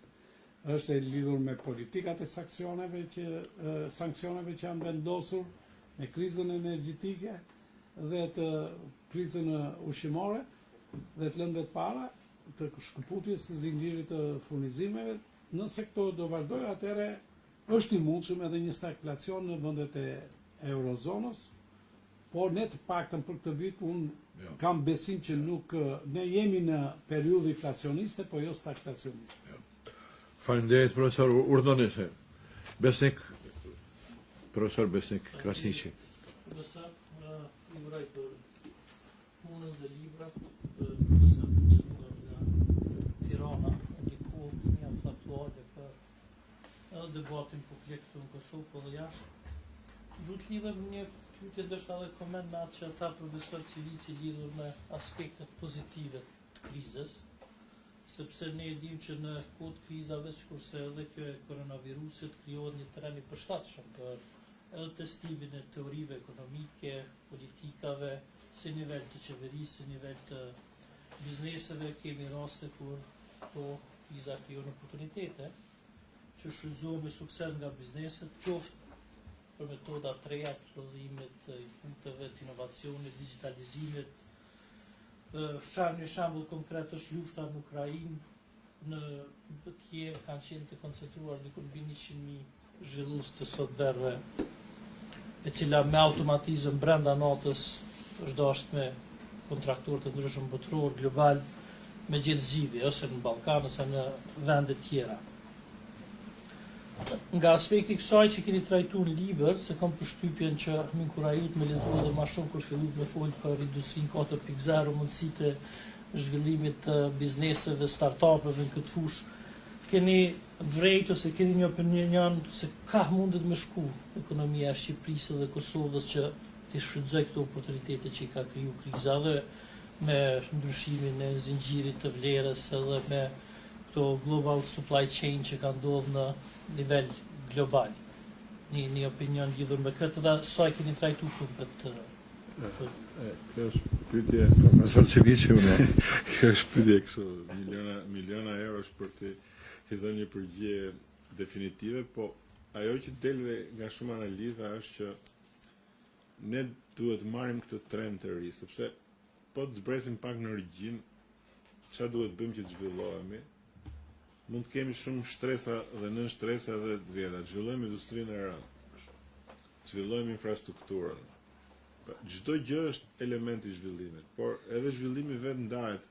është e lidhur me politikat e sanksioneve që janë vendosur, me krizën energjetike dhe të krizën ushqimore dhe të lëndet para, të shkëputjes së zinxhirit të furnizimeve, nëse këto do vazhdojë, atëherë është i mundshëm edhe një stagflacion në vendet e eurozonës, por ne të paktën për këtë vit unë kam besim që nuk ne jemi në periudhë inflacioniste, po jo stagflacioniste. Faleminderit profesor Urdonisi. Besnik, profesor Besnik Krasniqi. Profesor, i uroj për punën dhe librat, nga Tirana, ndiku mjaft aktuale për edhe debatin publik këtu në Kosovë, po dhe jashtë. Du të lidhem një pyetje ndoshta edhe koment me atë që tha profesor Civici lidhur me aspektet pozitive të krizës, sepse ne e dim që në kohë të krizave, sikurse edhe kjo e koronavirusit, krijohet një terren i përshtatshëm për edhe testimin e teorive ekonomike, politikave, si nivel të qeverisë, si nivel të bizneseve, kemi raste kur po kriza krijon oportunitete që shfrytëzohen me sukses nga bizneset, qoftë për metoda të reja të prodhimit të inputeve, të inovacionit, digitalizimit. Një shembull konkret është lufta në Ukrainë, në Kiev kanë qenë të koncentruar diku mbi 100.000 zhvillues të softverëve, e cila me automatizëm brenda natës është dashur me kontraktorë të ndryshëm botëror, global, me gjetë zgjidhje ose në Ballkan ose në vende tjera. Nga aspekti kësaj që keni trajtuar në libër, se kam përshtypjen që më inkurajit me lexuar edhe më shumë kur filluat me fol për industrinë 4.0, mundësitë e zhvillimit të bizneseve, startupeve në këtë fushë, keni vrejt ose keni një opinion se ka mundet me shku ekonomia e Shqipërisë dhe Kosovës që të shfrytëzoj këto oportunitete që i ka kriju kriza dhe me ndryshimin e zinxhirit të vlerës edhe me këto këto global supply chain që ka ndodhur në nivel global. Një opinion lidhur me këtë dhe sa e keni trajtuar këtë. Kjo është pyetje, kjo është pyetje kështu, miliona eurosh për të dhënë një përgjigje definitive, po ajo që del nga shumë analiza është që ne duhet marrim këtë trend të ri, sepse po të zbresim pak në origjinë, çfarë duhet bëjmë që të zhvillohemi, mund të kemi shumë shtresa dhe nën shtresa dhe të vjetra. Zhvillojmë industrinë e rëndë, zhvillojmë infrastrukturën. Çdo gjë është element i zhvillimit, por edhe zhvillimi vetë ndahet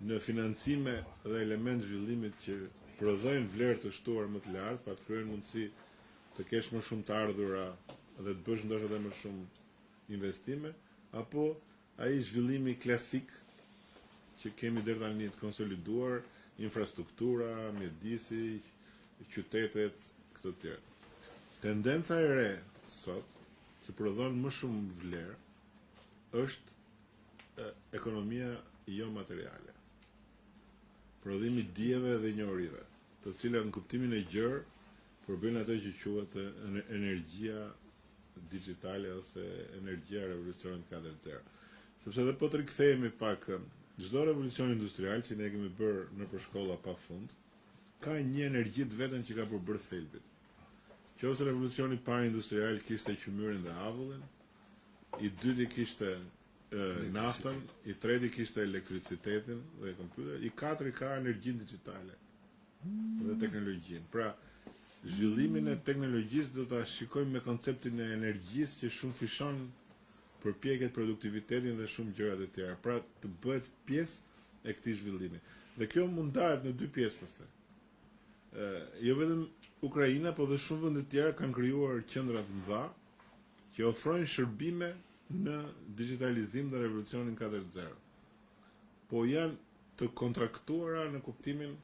në financime dhe element zhvillimit që prodhojnë vlerë të shtuar më të lartë, pa të kryer mundësi të kesh më shumë të ardhura dhe të bësh ndoshta edhe më shumë investime, apo ai zhvillimi klasik që kemi deri tani të konsoliduar, infrastruktura, mjedisi, qytetet, këto të tjera. Tendenca e re sot që prodhon më shumë vlerë është ekonomia jo materiale. Prodhimi dijeve dhe njohurive, të cilat në kuptimin e gjerë përbëjnë ato që quhet energjia digjitale ose energjia e revolucionit 4.0. Sepse dhe po të rikthehemi pak, çdo revolucion industrial që ne kemi bërë nëpër shkolla pafund, ka një energji të vetën që ka përbërë thelbin. Qofse revolucioni i parë industrial kishte qymyrin dhe avullin, i dyti kishte naftën, i treti kishte elektricitetin dhe kompjuter, i katërt ka energjinë digjitale dhe teknologjinë. Pra, zhvillimin e teknologjisë do ta shikojmë me konceptin e energjisë që shumë fishon përpjekjet produktivitetin dhe shumë gjërat e tjera. Pra, të bëhet pjesë e këtij zhvillimi. Dhe kjo mund ndahet në dy pjesë pastaj. Jo vetëm Ukraina, po dhe shumë vende të tjera kanë krijuar qendra të mëdha që ofrojnë shërbime në digitalizim dhe revolucionin 4.0. Po janë të kontraktuara në kuptimin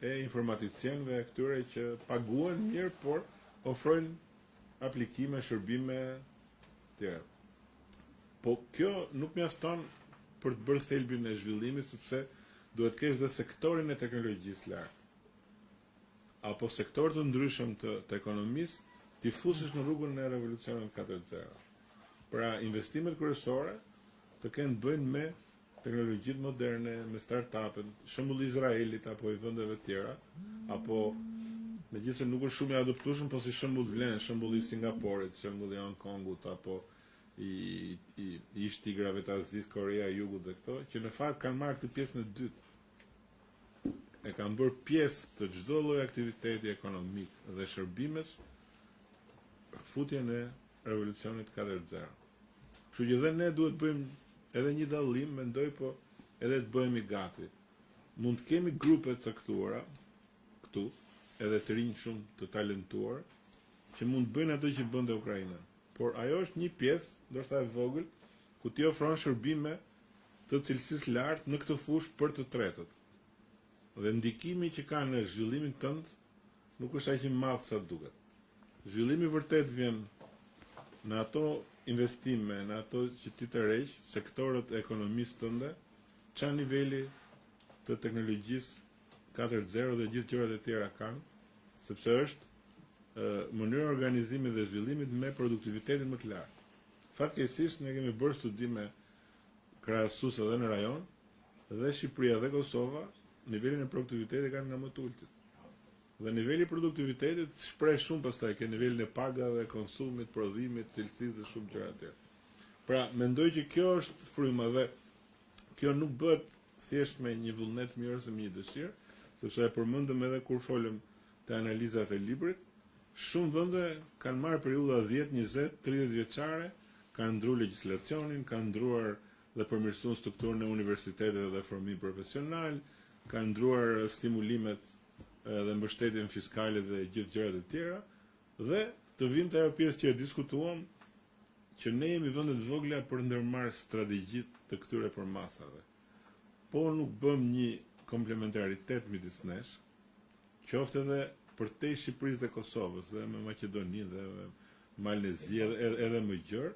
e informaticienëve këtyre që paguhen mirë, por ofrojnë aplikime, shërbime të tjera. Po kjo nuk mjafton për të bërë thelbin e zhvillimit, sepse duhet të kesh dhe sektorin e teknologjisë lart, apo sektor të ndryshëm të ekonomisë, t'i fusësh në rrugën e revolucionit 4.0. Pra, investimet kryesore të kenë të bëjnë me teknologjitë moderne, me start-upet, shembulli i Izraelit apo i vendeve të tjera, apo megjithëse nuk është shumë i adoptueshëm, po si shembull vlen, shembulli i Singaporit, shembulli i Hong Kongut apo i tigrave të Azisë, Korea e Jugut dhe këto, që në fakt kanë marrë këtë pjesën e dytë. E kanë bërë pjesë të çdo lloji aktiviteti ekonomik dhe shërbimesh futjen e revolucionit 4.0. Kështu që dhe ne duhet bëjmë edhe një dallim, mendoj, po edhe të bëhemi gati. Mund të kemi grupe të caktuara këtu, edhe të rinj shumë të talentuar, që mund të bëjnë ato që bënte Ukraina. Por ajo është një pjesë, ndoshta e vogël, ku ti ofron shërbime të cilësisë lartë në këtë fushë për të tretët. Dhe ndikimi që ka në zhvillimin tënd nuk është aq i madh sa duket. Zhvillimi vërtet vjen në ato investime, në ato që ti të rreq, sektorët e ekonomisë tënde, çfarë niveli të teknologjisë 4.0 dhe gjithë gjërat e tjera kanë, sepse është mënyra organizimit dhe zhvillimit me produktivitetin më të lartë. Fatkeqësisht ne kemi bërë studime krahasuese edhe në rajon, dhe Shqipëria dhe Kosova nivelin e produktivitetit kanë nga më të ulët. Dhe niveli i produktivitetit shpreh shumë pastaj ke nivelin e pagave, konsumit, prodhimit, cilësisë dhe shumë gjëra të tjera. Pra, mendoj që kjo është fryma dhe kjo nuk bëhet thjesht me një vullnet mirë ose me një dëshirë, sepse e përmendëm edhe kur folëm te analizat e librit, shumë vende kanë marrë periudha 10, 20, 30 vjeçare, kanë ndruar legjislacionin, kanë ndruar dhe përmirësuar strukturën e universiteteve dhe formim profesional, kanë ndruar stimulimet dhe mbështetjen fiskale dhe gjithë gjërat e tjera, dhe të vinë te ajo pjesë që e diskutuam, që ne jemi vende të vogla për ndërmarrë strategjitë të këtyre përmasave. Po nuk bëm një komplementaritet midis nesh, qoftë edhe përtej Shqipërisë dhe Kosovës, dhe me Maqedoninë dhe me Malezi edhe më gjerë,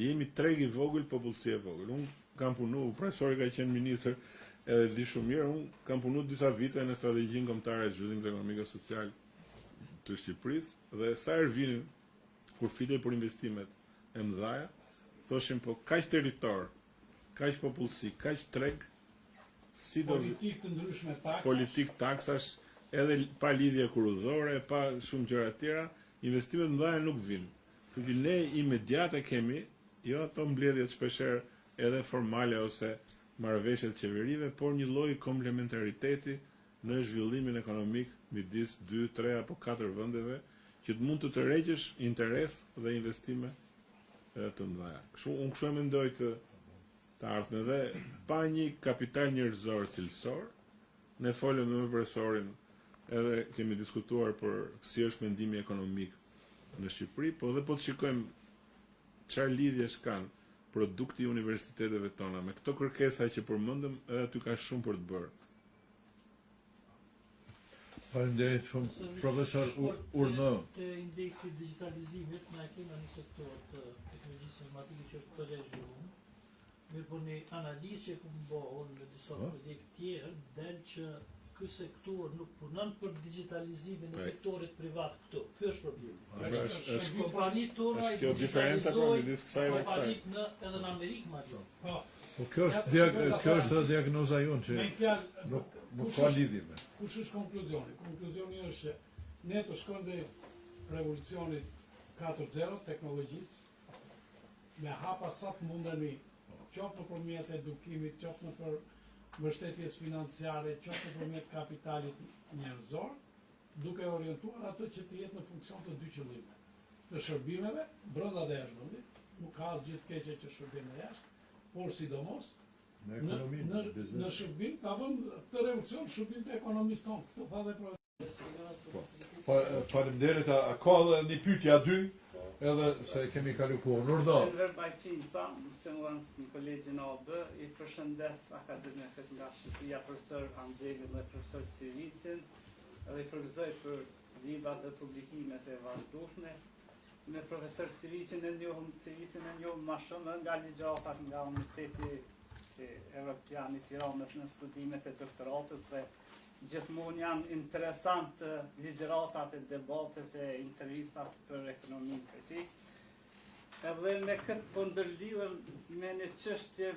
jemi treg i vogël, popullsi e vogël. Unë kam punuar, profesori ka qenë ministër edhe di shumë mirë, unë kam punuar disa vite në strategjinë kombëtare e zhvillimit ekonomik dhe social të Shqipërisë dhe sa herë vinin kur fitej për investimet e mëdha, thoshin po kaq territor, kaq popullsi, kaq treg, si do Politikë të ndryshme taksash. politik taksash, edhe pa lidhje kuruzore, pa shumë gjëra të tjera, investimet mëdha nuk vinë. Kështu ne imediat e kemi, jo ato mbledhjet shpeshherë edhe formale ose marrëveshjet qeverive, por një lloj komplementariteti në zhvillimin ekonomik midis 2, 3 apo 4 vendeve që të mund të tërheqësh interes dhe investime të mëdha. Unë e mendoj të ardhmen dhe pa një kapital njerëzor cilësor, ne folëm me profesorin edhe kemi diskutuar për si është mendimi ekonomik në Shqipëri, po dhe po të shikojmë çfarë lidhjesh kanë produkti i universiteteve tona me këto kërkesa që përmendëm, edhe aty ka shumë për të bërë. Faleminderit shumë, profesor Urno. Të indeksi i digitalizimit, na kemi një sektor të teknologjisë informatike që është projekt zhvillim. Mirë po një analizë që këmë bëhon në disa projekte tjerë, del që ky sektor nuk punon për digitalizimin e sektorit privat këtu. Ky është problemi. Kompanitë tona i digitalizojnë kompanitë edhe në Amerikë madje. Po kjo është diagnoza jonë që nuk ka lidhje me. Kush është konkluzjoni? Konkluzjoni është që ne të shkojmë revolucionit 4.0 teknologjisë me hapa sa të mundemi, qoftë nëpërmjet edukimit, qoftë nëpër mbështetjes financiare, qoftë nëpërmjet kapitalit njerëzor, duke orientuar atë që të jetë në funksion të dy qëllime. Të shërbimeve, brenda dhe jashtë vendit, nuk ka asgjë të keqe që shërbime jashtë, por sidomos në shërbim ta vëmë të revolucion shërbim të ekonomisë tonë. Kështu tha dhe profesor. Faleminderit, a ka edhe një pyetje aty, edhe se kemi kalu kohën. Urdo. Enver Bajqin, mësimdhënës në kolegjin AB, i përshëndes akademikët nga Shqipëria, profesor Angeli dhe profesor Ciricin, edhe i përgëzoj për librat dhe publikimet e vazhdueshme. Me profesor Ciricin e njohëm më shumë nga ligjëratat nga Universiteti Evropian i Tiranës në studimet e doktoratës dhe gjithmonë janë interesant ligjëratat e debatet e intervistat për ekonominë kritik. Edhe me këtë po ndërlidhem me një çështje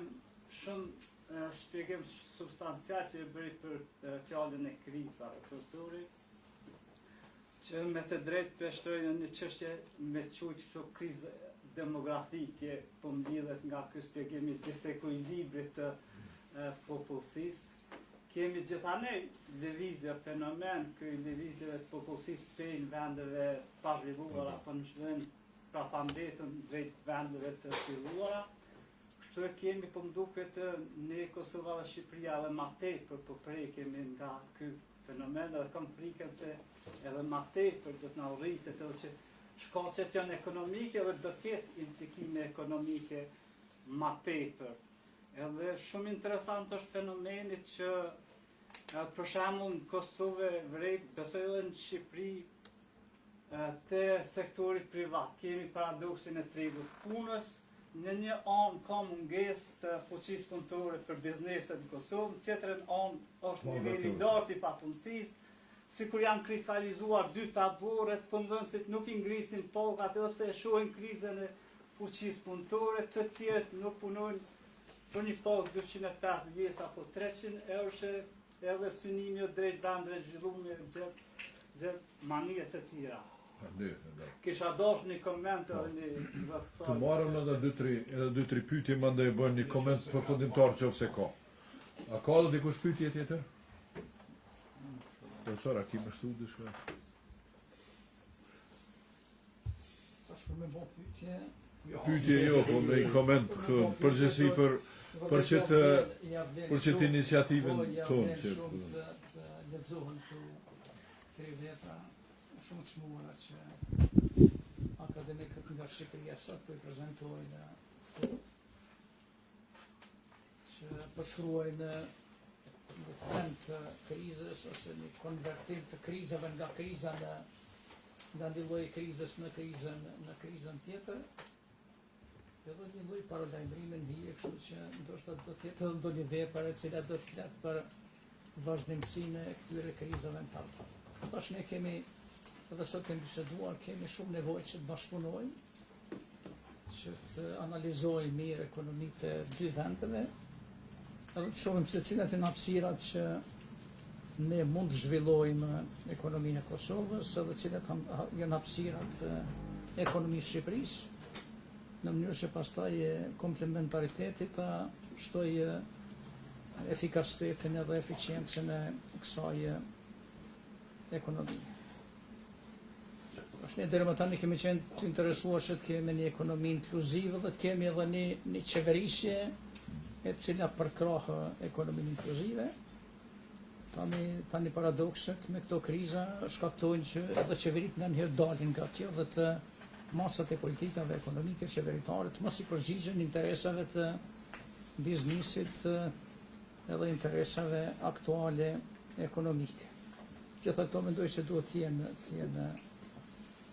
shumë shpjegim substancial që e bëri për fjalën e krizave profesorit, që me të drejtë peshtoj në një çështje me quajtur kështu krizë demografike, po mbledhet nga ky shpjegim i disekuilibrit të popullsisë. Kemi gjithanej lëvizje fenomen, ky lëvizjeve të popullsisë prej vendeve pa zhvilluara apo në zhvillim prapambetur drejt vendeve të zhvilluara. Kështu e kemi po mduket ne Kosova dhe Shqipëria edhe ma tepër po prekemi nga ky fenomen edhe kam frikën se edhe ma tepër do të na urritet edhe që shkaqet janë ekonomike dhe do të ketë implikime ekonomike ma tepër. Edhe shumë interesant është fenomeni që për shembull në Kosovë vrej, besoj edhe në Shqipëri te sektori privat kemi paradoksin e tregut punës. Në një anë ka mungesë të fuqisë punëtore për bizneset në Kosovë, në tjetrën anë është niveli i lartë i papunësisë, sikur janë kristalizuar dy taboret, punëdhënësit nuk i ngrisin pagat edhe pse e shohin krizën e fuqisë punëtore, të tjerët nuk punojnë për një pagë 250 apo 300 eurë, edhe synimi o drejt vendeve zhvilluara gjë manije të tjera. Kisha dash një koment edhe një vëthësar. Të marrëm edhe 2-3 pyetje, mandej bën një koment përfundimtar nëse ka. A ka edhe dikush pyetje tjetër? Profesor, a ki më shtu diçka? Tash për me bë pyetje. Pyetje jo, po me një koment përgjithësi për çet iniciativën tonë që lexohen këto veta shumë të shmuara që akademikët nga Shqipëria sot po i prezantojnë që përshkruajnë një trend të krizës ose një konvertim të krizave nga kriza nga një lloj krizës në krizën tjetër. Edhe një lloj paralajmërimi në hije, kështu që ndoshta do të jetë edhe ndonjë vepër e cila do të flet për vazhdimsinë e këtyre krizave në tarë. Tash ne kemi, edhe sot kemi biseduar, kemi shumë nevojë që të bashkëpunojmë, që të analizojmë mirë ekonomitë e dy vendeve, edhe të shohim se cilat janë hapësirat që ne mund të zhvillojmë ekonominë e Kosovës, edhe cilat janë hapësirat e ekonomisë Shqipërisë, në mënyrë që pastaj komplementariteti ta shtoj efikasitetin edhe eficiencën e kësaj ekonomie. Ne deri më tani kemi qenë të interesuar që të kemi një ekonomi inkluzive dhe të kemi edhe një qeverisje e cila përkrahë ekonominë inkluzive. Tani paradokset me këto kriza shkaktojnë që edhe qeverit në njërë dalin nga kjo dhe të masat e politikave ekonomike qeveritare të mos i përgjigjen interesave të biznisit edhe interesave aktuale ekonomike. Gjitha këto mendoj se duhet të jenë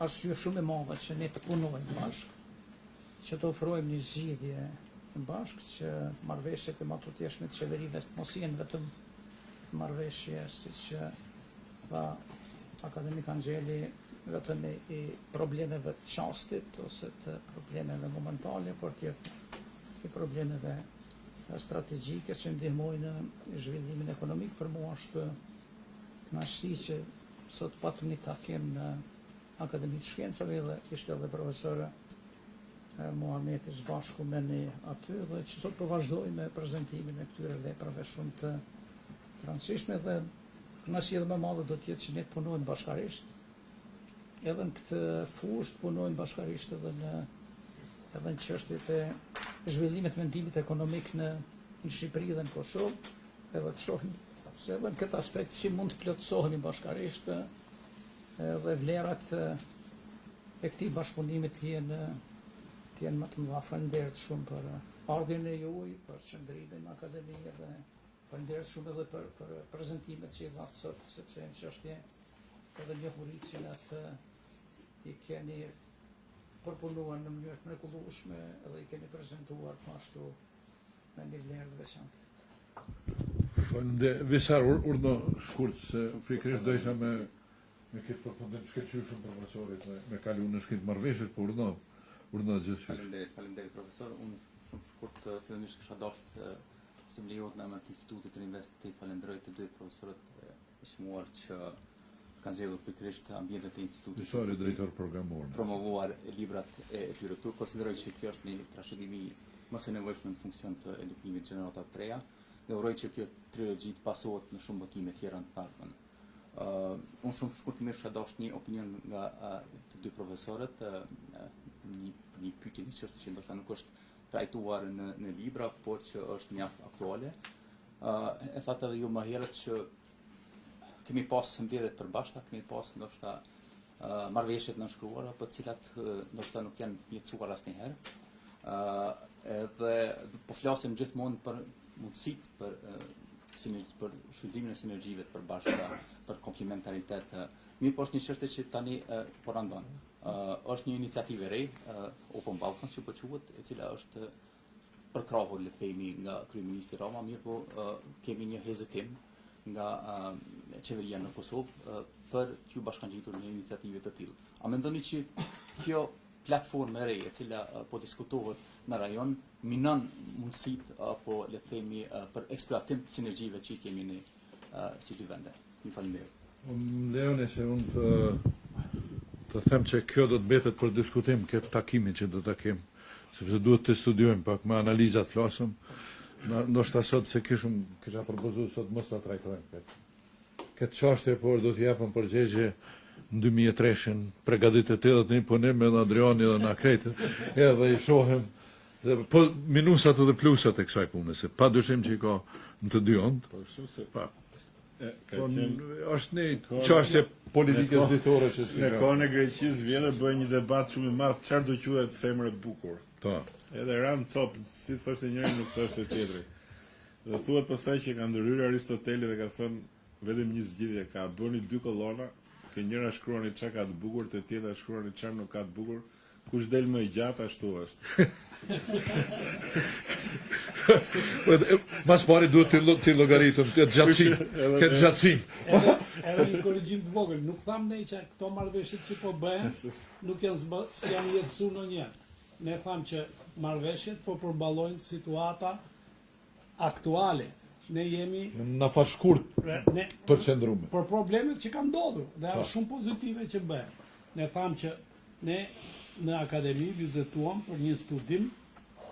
arsye shumë e madhe që ne të punojmë bashkë, që të ofrojmë një zgjidhje bashkë, që marrëveshjet e matutjeshme të qeverive të mos jenë vetëm marrëveshje siç tha akademik Anxheli, vetëm i problemeve të çastit ose të problemeve momentale, por të jetë i problemeve strategjike që ndihmojnë në zhvillimin ekonomik. Për mua është kënaqësi që sot patëm një takim në Akademinë të Shkencave dhe ishte edhe profesor Muhameti së bashku me ne aty, dhe që sot po vazhdojmë me prezantimin e këtyre veprave shumë të rëndësishme, dhe kënaqësia edhe më e madhe do të jetë që ne të punojmë bashkarisht, edhe në këtë fushë punojmë bashkarisht edhe në çështjet e zhvillimit mendimit ekonomik në Shqipëri dhe në Kosovë, edhe të shohim se edhe në këtë aspekt si mund të plotësohemi bashkarisht dhe vlerat e këtij bashkëpunimi të jenë më të mëdha. Faleminderit shumë për ardhjen e juaj, për qëndrimin në akademi, dhe faleminderit shumë edhe për prezantimet që i dhatë sot, sepse në çështje edhe njohuri që i keni përpunuar në mënyrë të mrekullueshme edhe i keni prezantuar po ashtu me një vlerë të veçantë. Visar, urdo shkurt, se pikërisht do isha me këtë përfundim shkëlqyeshëm profesorit me kalu në shkit marrëveshjes, po urdo gjithçysh. Faleminderit profesor. Unë shumë shkurt fillimisht kisha dashur të më lejohet në emër të Institutit të Invest të falenderoj të dy profesorët e shmuar që kanë zgjedhur pikërisht ambientet e institutit. Visari drejtor programor. Promovuar librat e tyre këtu. Konsideroj që kjo është një trashëgimi më së nevojshme në funksion të edukimit gjenerata të treja, dhe uroj që kjo trilogji të pasohet në shumë botime tjera në të ardhmen. Unë shumë shkurtimisht kisha dashur një opinion nga të dy profesorët, një pyetje, një çështje që ndoshta nuk është trajtuar në libra, por që është mjaft aktuale. E thatë edhe ju më herët që kemi pas mbledhje të përbashkëta, kemi pas ndoshta marrëveshje të nënshkruara, për të cilat ndoshta nuk janë jetësuar asnjëherë. Edhe po flasim gjithmonë për mundësitë për shfrytëzimin e sinergjive të përbashkëta, për komplementaritet. Mirë, po është një çështje që tani po randon. Është një iniciativë e re, Open Balkans që po quhet, e cila është përkrahur, le të themi, nga kryeministri Rama, mirë po kemi një hezitim nga qeveria në Kosovë për t'ju bashkangjitur në iniciative të tillë. A mendoni që kjo platformë e re e cila po diskutohet në rajon minon mundësitë apo le të themi për eksploatim të sinergjive që i kemi ne si dy vende? Ju falenderoj. Leoni, se unë të them që kjo do të betet për diskutim këtë takimin që do të kemë, sepse duhet të studiojmë pak me analizat flasëm. Ndoshta sot se kisha propozuar sot mos ta trajtojmë këtë çështje, por do të japëm përgjigje në 2003-shin, përgatitet 81, po ne me Adriani dhe na krejtë, edhe i shohim po minusat edhe plusat e kësaj pune, se pa dyshim që i ka në të dy ëndë. Është një çështje politikës ditore që në kohën e Greqisë vjen dhe bëjë një debat shumë i madh çfarë do quhet femër e bukur. Po. Edhe ran cop, si thoshte njëri nuk thoshte tjetri. Dhe thuhet pastaj që ka ndërhyrë Aristoteli dhe ka thënë vetëm një zgjidhje ka, bëni dy kolona, ke njëra shkruani çka ka të bukur, te tjetra shkruani çfarë nuk ka të bukur, Kush del më i gjatë ashtu është. Mas pari duhet të llogaritëm këtë gjatësinë. Edhe një korrigjim të vogël, nuk tham ne që këto marrëveshjet që po bëhen nuk janë jetësu në një. Ne tham që marrëveshjet po përballojnë situata aktuale. Ne jemi Na fal shkurt ne përqendrume. për problemet që kanë ndodhur dhe është shumë pozitive që bëhen. Ne tham që ne në akademi vizituam për një studim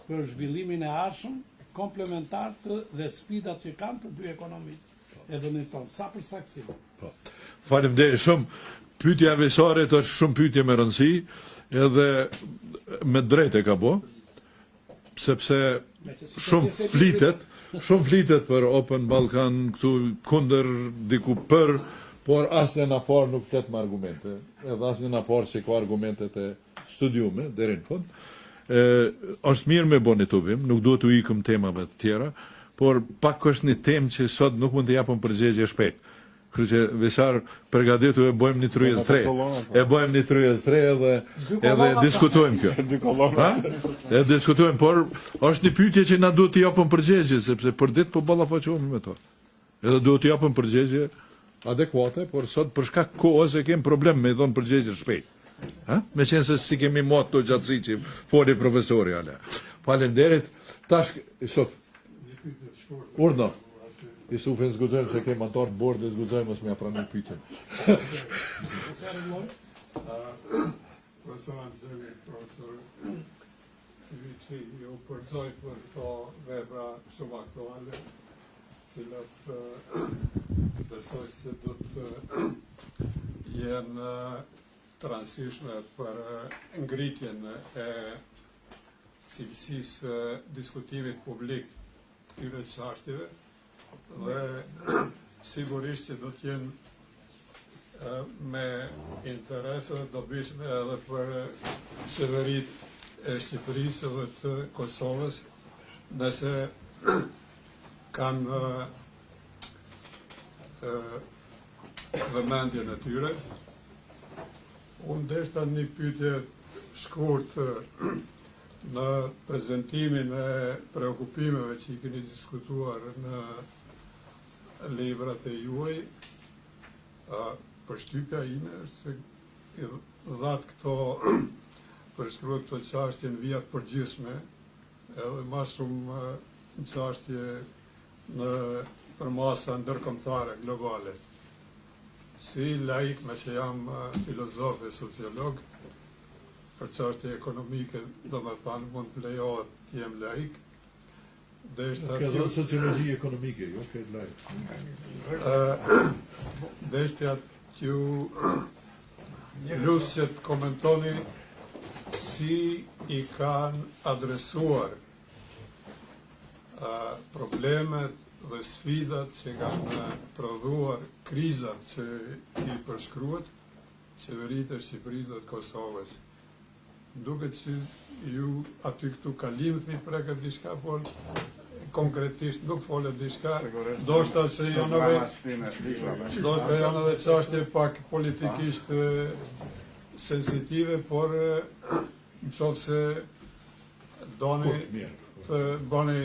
për zhvillimin e ardhshëm komplementar dhe sfidat që kanë të dy ekonomitë e vendit tonë. Sa për saksim. Faleminderit shumë. Pyetja e veçaret është shumë pyetje me rëndësi, edhe me drejtë e ka bo, sepse shumë flitet për Open Balkan, këtu kundër diku për, por asnjë na parë nuk flet me argumente, edhe asnjë na parë që ka argumentet e studiume deri në fund. Është mirë me bo një tubim, nuk duhet u ikëm temave të tjera, por pak është një temë që sot nuk mund të japëm përgjigje shpejt. Kështu që veçar përgatitu e bëjmë një tryezë tre. E bëjmë një tryezë tre edhe diskutojmë kjo. E diskutojmë, por është një pyetje që na duhet të japëm përgjigje, sepse për ditë po ballafaqohemi me to. Edhe duhet të japëm përgjigje adekuate, por sot për shkak kohës e kemi problem me dhënë përgjigje shpejt. Me qenë se si kemi mot të gjatësi që foli profesori ale. Faleminderit. Tash sot urdo. I sufen zguxojmë se kemi antar të bordë, zguxojmë mos më pranoj pyetjen. Profesor Anxheli, profesor Civici, ju përgjoj për to vepra shumë aktuale, cilat besoj se do të jenë të rëndësishme për ngritjen e cilësisë diskutimit publik këtyre çështjeve dhe sigurisht që do të jenë me interese të dobishme edhe për qeveritë e Shqipërisë dhe të Kosovës, nëse kanë vëmendjen e tyre. Unë deshta një pyetje shkurt në prezentimin e preokupimeve që I keni diskutuar në librat e juaj, përshtypja ime është se dhatë këto përshkruat këto çështje në vija të përgjithshme, edhe ma shumë në çështje në përmasa ndërkombëtare globale. Si laik, me që jam filozof e sociolog, për çështje ekonomike, do me thanë, mund të lejohet të jem laik. Kjo sociologji ekonomike, jo këtë laik. Deshtja t'ju lusë që të komentoni si I kanë adresuar problemet dhe sfidat që kanë prodhuar krizat që I përshkruat qeveritë e Shqipërisë dhe të Kosovës. Duket që ju aty këtu kalimthi preket diçka, por konkretisht nuk folet diçka, ndoshta se janë edhe çështje pak politikisht sensitive, por nëse doni të bëni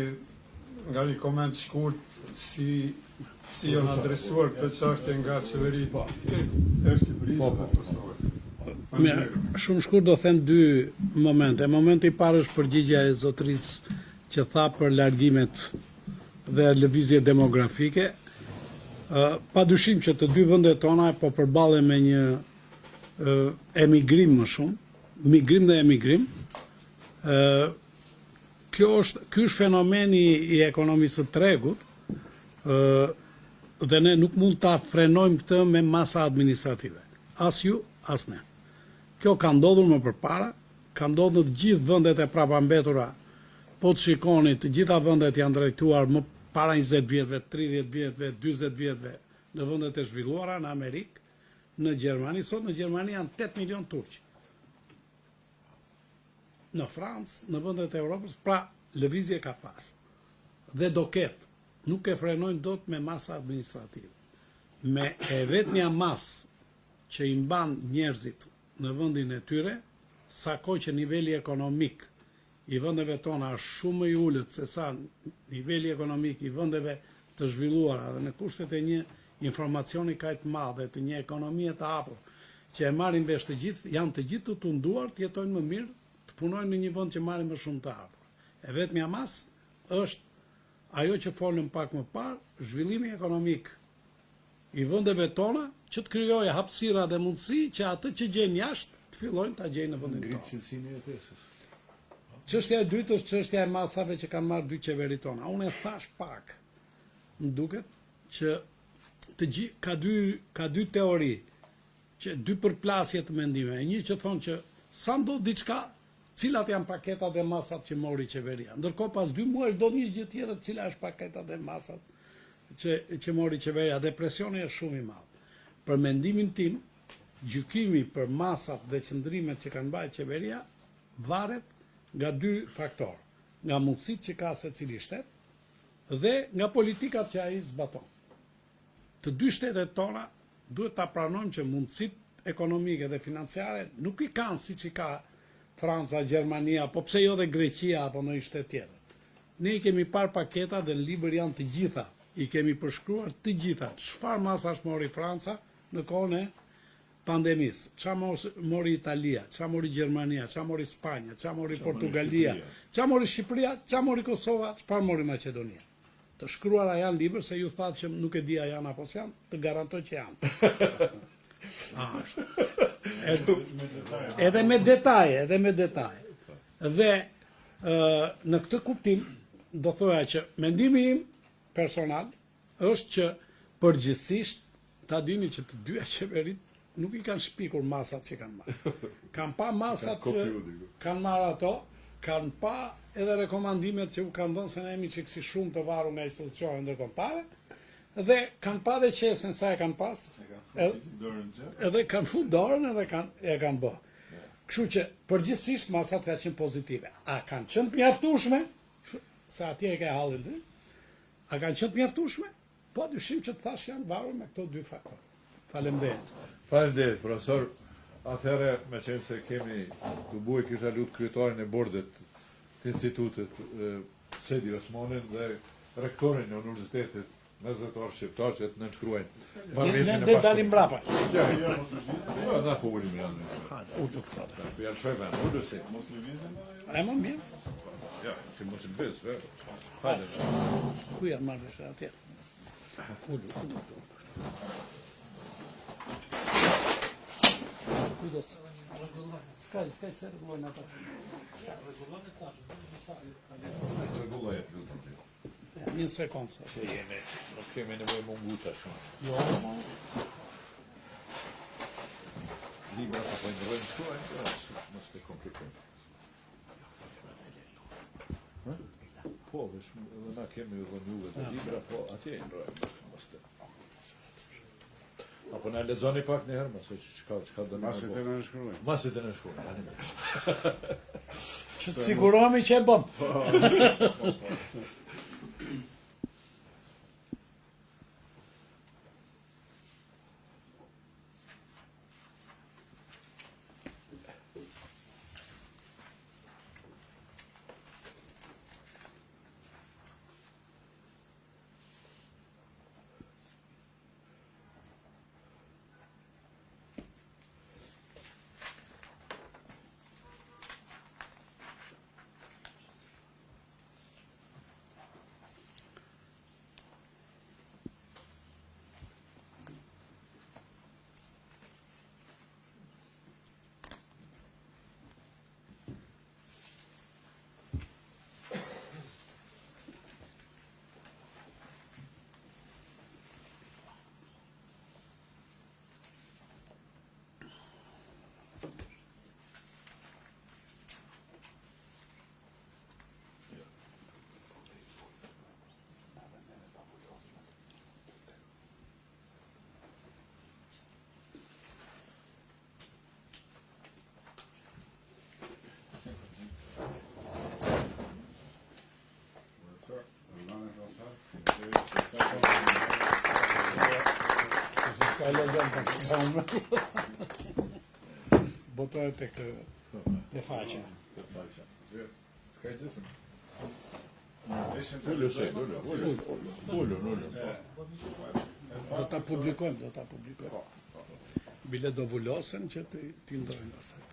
nga një koment shkurt si janë adresuar këtë çështje nga qeveritë e Shqipërisë dhe Kosovës. Shumë shkurt do them dy momente. Momenti I parë është përgjigjja e zotërisë që tha për largimet dhe lëvizje demografike. Padyshim që të dy vendet tona po përballen me një emigrim më shumë, migrim dhe emigrim. Ky është fenomeni I ekonomisë së tregut, dhe ne nuk mund ta frenojmë këtë me masa administrative. As ju, as ne. Kjo ka ndodhur më përpara, ka ndodhur në të gjithë vendet e prapambetura. Po të shikoni, të gjitha vendet janë drejtuar më para 20 vjetëve, 30 vjetëve, 40 vjetëve në vendet e zhvilluara, në Amerikë, në Gjermani. Sot në Gjermani janë 8 milion turqë. Në Francë, në vendet e Europës, pra lëvizje ka pas. Dhe do ketë, nuk e frenojnë dot me masa administrative. Me e vetmja masë që I mban njerëzit në vendin e tyre, sa kohë që niveli ekonomik i vendeve tona është shumë më i ulët se sa niveli ekonomik i vendeve të zhvilluara dhe në kushtet e një informacioni kaq të madh dhe të një ekonomie të hapur që e marrin vesh të gjithë, janë të gjithë të tunduar të jetojnë më mirë, të punojnë në një vend që marrin më shumë të hapur. E vetmja mas është ajo që folëm pak më parë, zhvillimi ekonomik i vendeve tona që të krijojë hapësira dhe mundësi që atë që gjejnë jashtë të fillojnë ta gjejnë në vendin Ngritë tonë. cilësinë e jetesës. Çështja e dytë është çështja e masave që kanë marrë dy qeverit tona. Unë e thash pak. Më duket që ka dy teori, që dy përplasje të mendime. Një që thonë që sa ndodh diçka, cilat janë paketat dhe masat që mori qeveria. Ndërkohë pas 2 muajsh do një gjë tjetër, cila është paketat dhe masat që mori qeveria. Dhe presioni është shumë i madh. Për mendimin tim, gjykimi për masat dhe qëndrimet që kanë bajë qeveria varet nga 2 faktorë. Nga mundësitë që ka secili shtet dhe nga politikat që ai zbaton. Të dy shtetet tona duhet ta pranojmë që mundësitë ekonomike dhe financiare nuk i kanë siç i ka Franca, Gjermania, po pse jo dhe Greqia apo ndonjë shtet tjetër. Ne i kemi parë paketa dhe në libër janë të gjitha. I kemi përshkruar të gjitha. Çfarë masash mori Franca në kohën e pandemisë, çfarë mori Italia, çfarë mori Gjermania, çfarë mori Spanja, çfarë mori Portugalia, çfarë mori Shqipëria, çfarë mori Kosova, çfarë mori Maqedonia. Të shkruara janë libër, se ju thatë që nuk e dia janë apo s'janë, të garantoj që janë. Edhe me detaje. Dhe në këtë kuptim, do thoya që mendimi im personal është që përgjithsisht ta dini që të dyja qeverit nuk i kanë shpikur masat që kanë marrë. Kanë pa masat që kanë marrë ato, kanë pa edhe rekomandimet që u kanë dhënë se ne jemi çiksi shumë të varur nga institucionet ndërkombëtare dhe kanë pa dhe qesen sa e kanë pas. Edhe kanë fut dorën edhe e kanë bë. Kështu që përgjithsisht masat kanë qenë pozitive. A kanë qenë të mjaftueshme? Se atje e ke hallin ti. A kanë qenë të mjaftueshme? Po dyshim që të thash janë varur me këto 2 faktorë. Faleminderit. Faleminderit, profesor. Atëherë, me qenë se kemi të buaj kisha lutë kryetarin e bordit të institutit Sedi Osmanin dhe rektorin e universitetit mesatar shqiptar që të nënshkruajnë. Ne dalim mbrapa. Jo, na po ulim janë. Udhë këta. Po janë shoj vend, udhë si. A e më mirë? Ja, si mos i bëz, vero. Hajde. Ku janë marrë se atje? Udhë. Kujdes. S'ka se rregullojnë ata. Rregullohet lutem. Një sekundë. Se jemi, nuk kemi nevojë mungu tash. Jo, Libra apo ndrojmë shkruajnë, mos të komplikojmë. Po, edhe na kemi dhënë juve të libra, po atje i ndrojmë, mos të. Apo na lexoni pak një herë, mos e çka do na. Masit e nënshkruajnë. Masit e nënshkruajnë. që të sigurohemi që e bëm. Botohet tek Te faqja. Të faqja. S'ka gjësëm. Ullu se, ullu. Do ta publikojmë. Bile do vullosen që ti ndrojnë pastaj.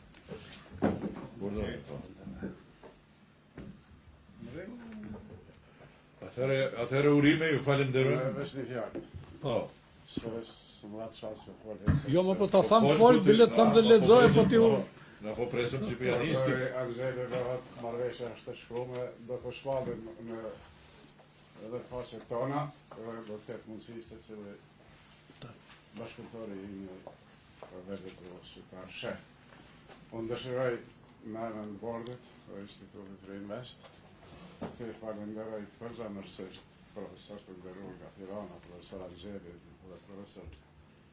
Atëherë urime, ju falenderoj. Vesh një fjallë. Po. Së më datë shansë me folë. Jo, më po ta tham fol, bile të tham dhe lexoj, po ti u... Na po presëm që pianisti. Angzeli vehat marrveshja është të shkrume, do të shpalim në edhe faqet tona, edhe do të ketë mundësi se që dhe bashkëpunëtori i një vedet të shqiptar sheh. Unë dëshiroj merren në bordit e Institutit Reinvest, të falenderoj përgjithësisht profesor të nderuar nga Tirana, profesor Angzeli dhe profesor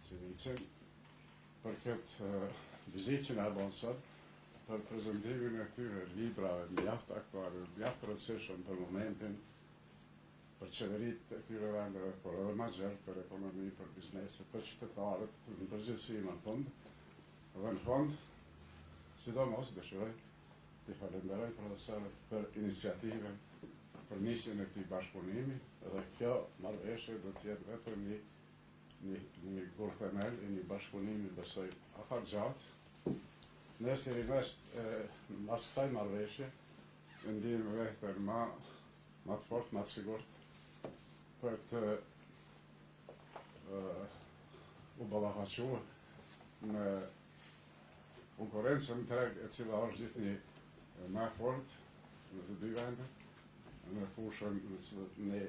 Civicin, për këtë vizitë që na bën sot, për prezentimin e këtyre librave mjaft aktuale, mjaft rëndësishëm për momentin, për qeveritë e këtyre vendeve, por edhe më gjerë për ekonomi, për biznese, për qytetarët, në përgjithësi në fund, dhe në fund, sidomos dëshiroj t'i falenderoj profesorët për iniciativën, për nisjen e këtij bashkëpunimi, dhe kjo marrëveshje do të jetë vetëm një gur themel i një bashkëpunimi besoj afar gjatë. Ne si Reinvest mas kësaj marrëveshje ndihemi veten më të fortë, më të sigurt për të u ballafaquar në konkurrencën treg e cila është gjithnjë më e fortë në të dy vendet, në fushën në cilët ne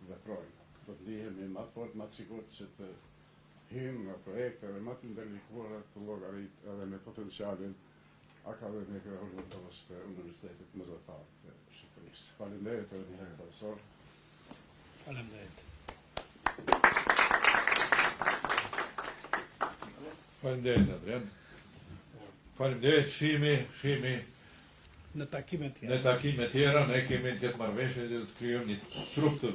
veprojmë. Do të ndihemi më të fortë, më të sigurt që të hyjmë në projekte dhe më të ndërlikuara të llogarit edhe me potencialin akademik dhe organizatorës të Universitetit Mesdhetar të Shqipërisë. Faleminderit edhe një herë profesor. Faleminderit. Faleminderit Adrian. Faleminderit shihemi Në takime tjera. në takime tjera, ne kemi në këtë marrëveshje dhe të krijojmë një trup të